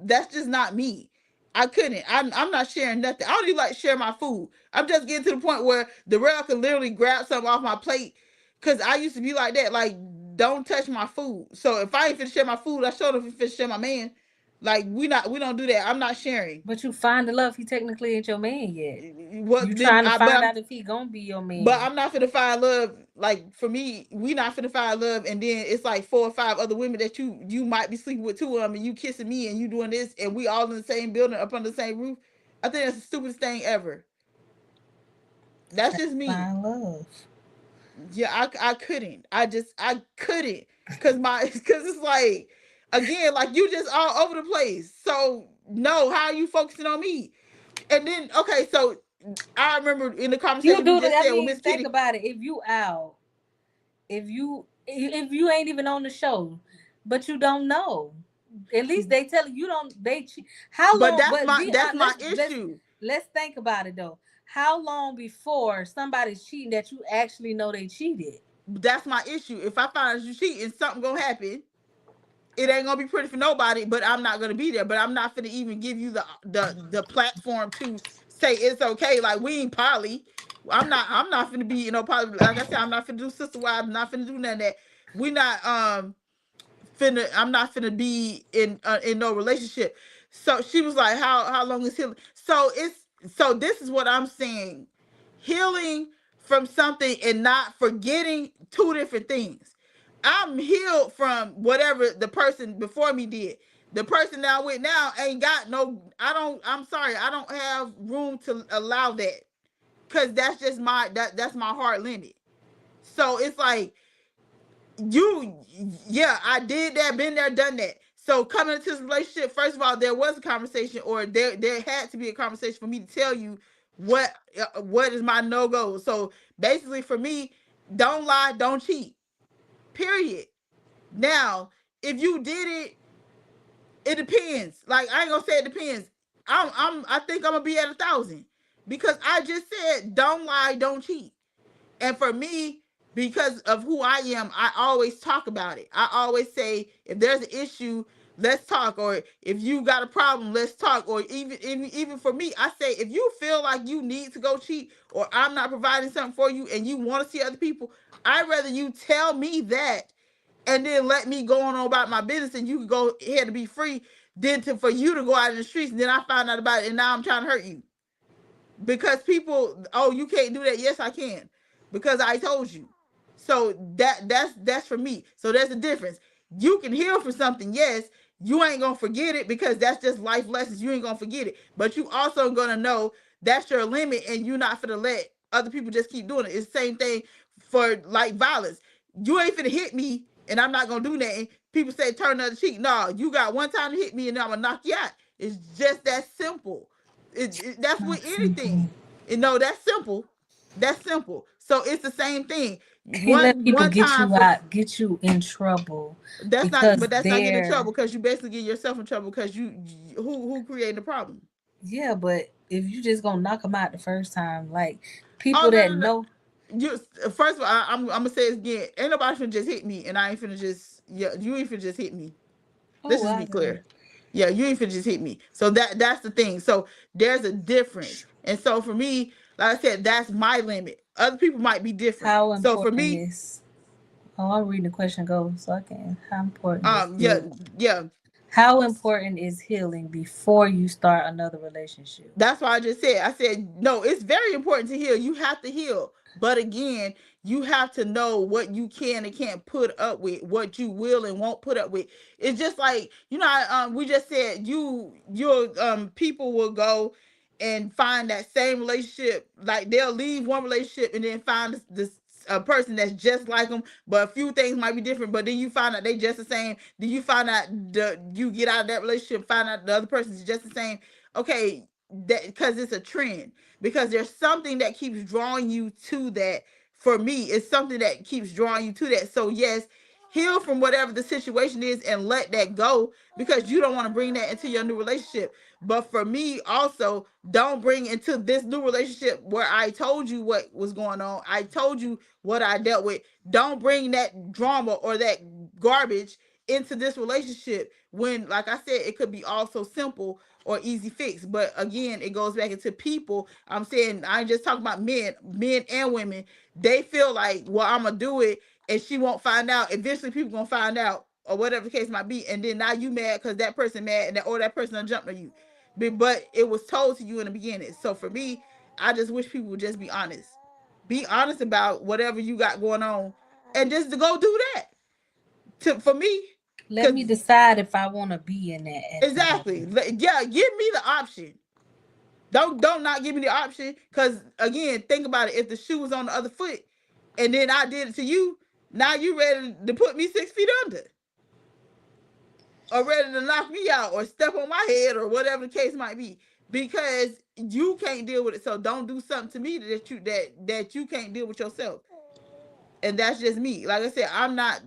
that's just not me. I couldn't. I'm not sharing nothing. I don't even like share my food. I'm just getting to the point where the rail can literally grab something off my plate, because I used to be like that. Like, don't touch my food. So if I ain't finna share my food, I showed up and finna share my man. Like, we don't do that. I'm not sharing. But you find the love. He technically ain't your man yet. What You then? trying to But find out if he gonna be your man. I'm not finna find love. Like, for me, we not finna find love, and then it's like 4 or 5 other women that you might be sleeping with, 2 of them, and you kissing me, and you doing this, and we all in the same building up under the same roof. I think that's the stupidest thing ever. That's Trying just to me. find love. Yeah, I couldn't. I couldn't, because because it's like, again, like, you just all over the place. So no, how are you focusing on me? And then okay, so I remember in the You conversation we do the. just I said with mean, Miss think Kitty, about it. If you out, if you ain't even on the show, but you don't know, at least they tell you don't. How but long? that's But my be that's honest. my Let's issue. let's think about it though. How long before somebody's cheating that you actually know they cheated? That's my issue. If I find out you cheating, something gonna happen. It ain't gonna be pretty for nobody, but I'm not gonna be there. But I'm not gonna even give you the platform to say it's okay. Like we ain't poly. I'm not gonna be, poly. Like I said, I'm not gonna do sister wives. I'm not gonna do none of that. We not finna. I'm not finna be in no relationship. So she was like, how long is healing? So this is what I'm saying. Healing from something and not forgetting, two different things. I'm healed from whatever the person before me did. The person that I'm with now ain't got no. I'm sorry. I don't have room to allow that because that's my hard limit. So it's like you, yeah, I did that, been there, done that. So coming into this relationship, first of all, there was a conversation, or there had to be a conversation for me to tell you what is my no go. So basically, for me, don't lie, don't cheat. Period. Now, if you did it, it depends. Like I ain't gonna say it depends. I think I'm gonna be at 1,000 because I just said don't lie, don't cheat. And for me, because of who I am, I always talk about it. I always say, if there's an issue, let's talk. Or if you got a problem, let's talk. Or even for me, I say, if you feel like you need to go cheat, or I'm not providing something for you, and you want to see other people, I'd rather you tell me that and then let me go on about my business, and you can go ahead and be free, than for you to go out in the streets and then I find out about it and now I'm trying to hurt you. Because people, oh, you can't do that. Yes, I can, because I told you. So that's for me. So there's a difference. You can heal from something, yes. You ain't gonna forget it because that's just life lessons. You ain't gonna forget it, but you also gonna know that's your limit, and you're not gonna let other people just keep doing it. It's the same thing for like violence. You ain't finna hit me, and I'm not gonna do nothing. People say turn the other cheek. No, you got one time to hit me, and I'm gonna knock you out. It's just that simple. That's with Not simple. anything. That's simple. That's simple. So it's the same thing. Can't let people One get time you for out, get you in trouble that's not, because but that's not getting in they're trouble because you basically get yourself in trouble because who created the problem. yeah. But if you just gonna knock them out the first time, like Oh people no that no no. know, You first of all, I'm gonna say it again. Ain't nobody finna just hit me, and I ain't finna just yeah. You ain't finna just hit me. Let's oh, just I be know clear. Yeah, you ain't finna just hit me. So that's the thing. So there's a difference. And so for me, like I said, that's my limit. Other people might be different. how So for important me, is. Oh, I'm reading the question go so I can. How important is yeah, healing? yeah. How important is healing before you start another relationship? That's why I just said. I said no. It's very important to heal. You have to heal, but again, you have to know what you can and can't put up with, what you will and won't put up with. It's just like we just said your people will go and find that same relationship. Like they'll leave one relationship and then find this a person that's just like them, but a few things might be different. But then you find out they just the same. Then you find out you get out of that relationship, find out the other person is just the same. Okay, that because it's a trend, because there's something that keeps drawing you to that. For me, it's something that keeps drawing you to that. So yes, heal from whatever the situation is and let that go, because you don't want to bring that into your new relationship. But for me also, don't bring into this new relationship where I told you what was going on, I told you what I dealt with. Don't bring that drama or that garbage into this relationship when, like I said, it could be all so simple or easy fix. But again, it goes back into people. I'm saying I ain't just talking about men and women. They feel like, well, I'm gonna do it and she won't find out. Eventually people gonna find out, or whatever the case might be, and then now you mad because that person mad, and or that person done jumped on you. But it was told to you in the beginning. So for me, I just wish people would just be honest. Be honest about whatever you got going on, and just to go do that. For me, Let me because decide if I want to be in that at the exactly, moment. yeah, give me the option. Don't not give me the option, because again, think about it. If the shoe was on the other foot, and then I did it to you, now you ready to put me 6 feet under, or ready to knock me out, or step on my head, or whatever the case might be. because you can't deal with it. So don't do something to me that you can't deal with yourself. And that's just me. Like I said, I'm not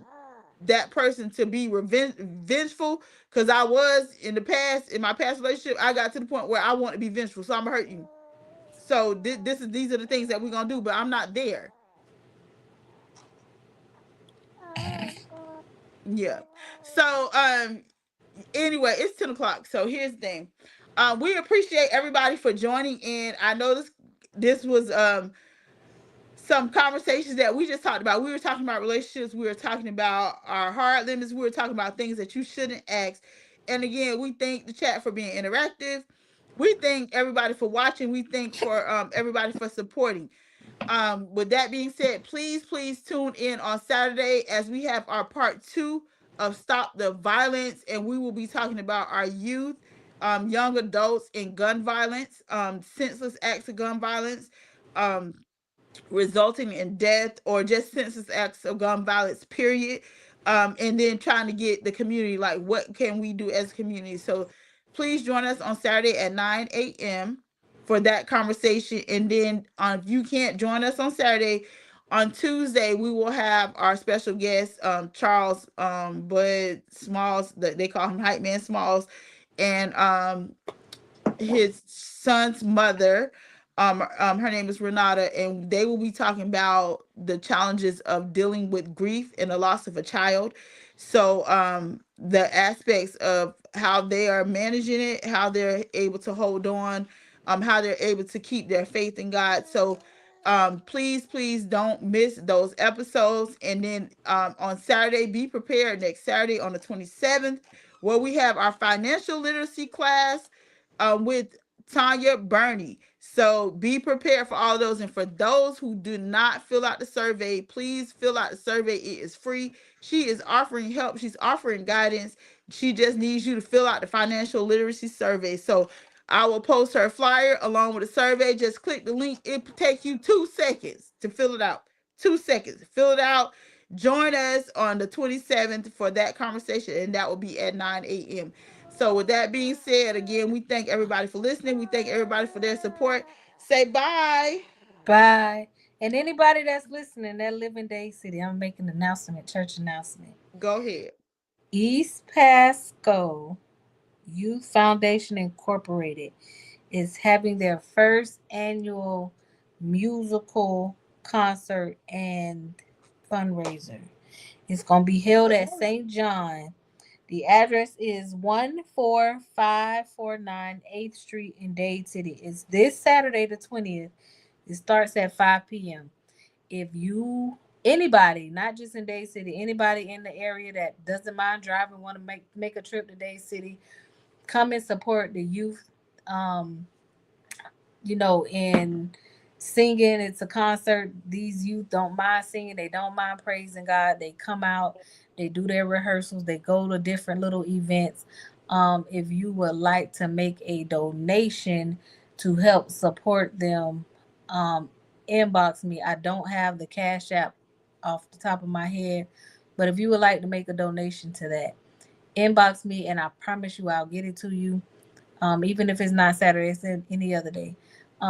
that person to be vengeful, because I was in the past, in my past relationship, I got to the point where I want to be vengeful. So I'm gonna hurt you. So these are the things that we're gonna do, but I'm not there. Yeah. So anyway, it's 10 o'clock. So here's the thing. We appreciate everybody for joining in. I know this was some conversations that we just talked about. We were talking about relationships. We were talking about our hard limits. We were talking about things that you shouldn't ask. And again, we thank the chat for being interactive. We thank everybody for watching. We thank for everybody for supporting. With that being said, please tune in on Saturday as we have our part 2 of Stop the Violence, and we will be talking about our youth, young adults, and gun violence, senseless acts of gun violence, um, resulting in death, or just senseless acts of gun violence, period. And then trying to get the community, like, what can we do as a community? So please join us on Saturday at 9 a.m. for that conversation. And then if you can't join us on Saturday, on Tuesday we will have our special guest, Charles Bud Smalls, they call him Hype Man Smalls, and his son's mother. Her name is Renata, and they will be talking about the challenges of dealing with grief and the loss of a child. So, the aspects of how they are managing it, how they're able to hold on, how they're able to keep their faith in God. So, please don't miss those episodes. And then on Saturday, be prepared next Saturday on the 27th, where we have our financial literacy class with Tanya Burney. So be prepared for all those. And for those who do not fill out the survey, please fill out the survey. It is free. She is offering help. She's offering guidance. She just needs you to fill out the financial literacy survey. So I will post her flyer along with the survey. Just click the link. It takes you 2 seconds to fill it out. 2 seconds. Fill it out. Join us on the 27th for that conversation, and that will be at 9 a.m. So, with that being said, again, we thank everybody for listening. We thank everybody for their support. Say bye. Bye. And anybody that's listening that live in Day City, I'm making an announcement, church announcement. Go ahead. East Pasco Youth Foundation Incorporated is having their first annual musical concert and fundraiser. It's going to be held at St. John. The address is 14549 8th Street in Dade City. It's this Saturday, the 20th. It starts at 5 p.m. If you, anybody, not just in Dade City, anybody in the area that doesn't mind driving, want to make a trip to Dade City, come and support the youth. Um, in singing. It's a concert. These youth don't mind singing. They don't mind praising God. They come out, they do their rehearsals, they go to different little events. If you would like to make a donation to help support them, inbox me. I don't have the Cash App off the top of my head, but if you would like to make a donation to that, inbox me and I promise you I'll get it to you, even if it's not Saturday, it's any other day.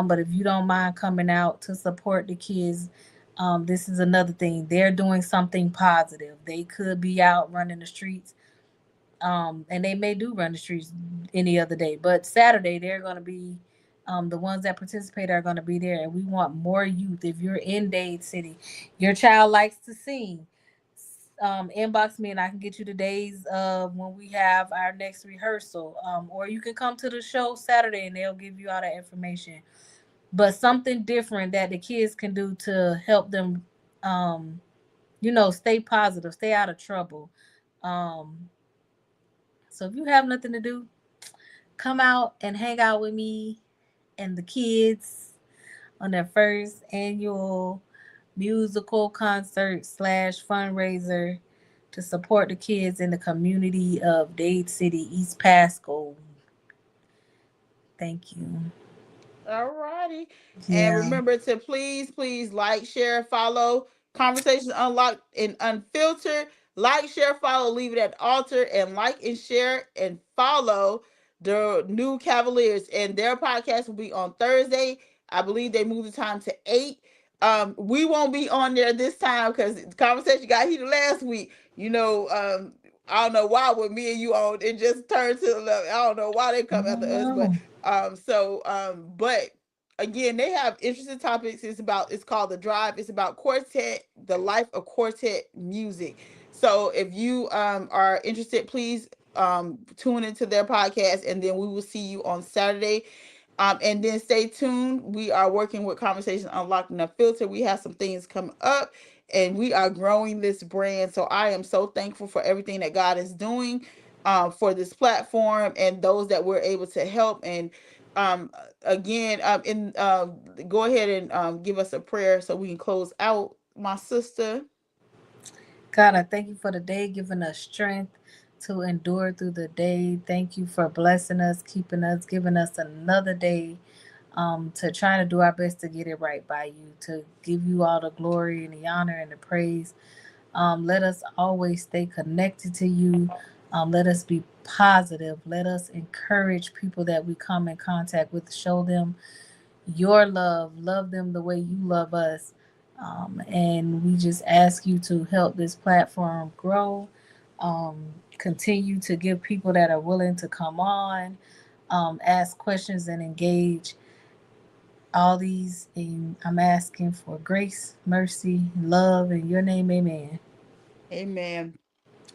But if you don't mind coming out to support the kids, this is another thing. They're doing something positive. They could be out running the streets, and they may do run the streets any other day. But Saturday, they're going to be, the ones that participate are going to be there. And we want more youth. If you're in Dade City, your child likes to sing, inbox me and I can get you the days of when we have our next rehearsal. Or you can come to the show Saturday and they'll give you all that information. But something different that the kids can do to help them, stay positive, stay out of trouble. Um, so if you have nothing to do, come out and hang out with me and the kids on their first annual musical concert slash fundraiser to support the kids in the community of Dade City, East Pasco. Thank you. All righty. And Yeah. remember to please like, share, follow Conversations Unlocked and Unfiltered. Like, share, follow, leave it at the altar, and like and share and follow the New Cavaliers, and their podcast will be on Thursday. I believe they moved the time to 8. We won't be on there this time because the conversation got heated last week. I don't know why with me and you on it just turned to the, I don't know why they I come after don't us, but know. but again, they have interesting topics. It's called The Drive. It's about quartet, the life of quartet music. So if you are interested, please tune into their podcast, and then we will see you on Saturday. And then stay tuned. We are working with Conversation Unlocking the Filter. We have some things coming up, and we are growing this brand. So I am so thankful for everything that God is doing for this platform and those that we're able to help. And um, again, go ahead and give us a prayer so we can close out, my sister. God, I thank you for the day, giving us strength to endure through the day. Thank you for blessing us, keeping us, giving us another day to try to do our best to get it right by you, to give you all the glory and the honor and the praise. Let us always stay connected to you. Let us be positive. Let us encourage people that we come in contact with, show them your love, love them the way you love us. And we just ask you to help this platform grow. Continue to give people that are willing to come on, ask questions, and engage. All these, and I'm asking for grace, mercy, love, in your name, amen. Amen.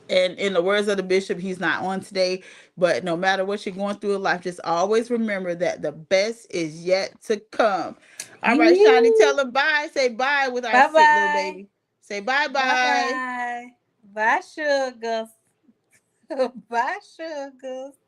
And in the words of the bishop, he's not on today, but no matter what you're going through in life, just always remember that the best is yet to come. All right, Shani, tell them bye. Say bye with our Bye sick little bye. baby. Say bye Bye bye. bye. Bye, sugar. Bye, sugar.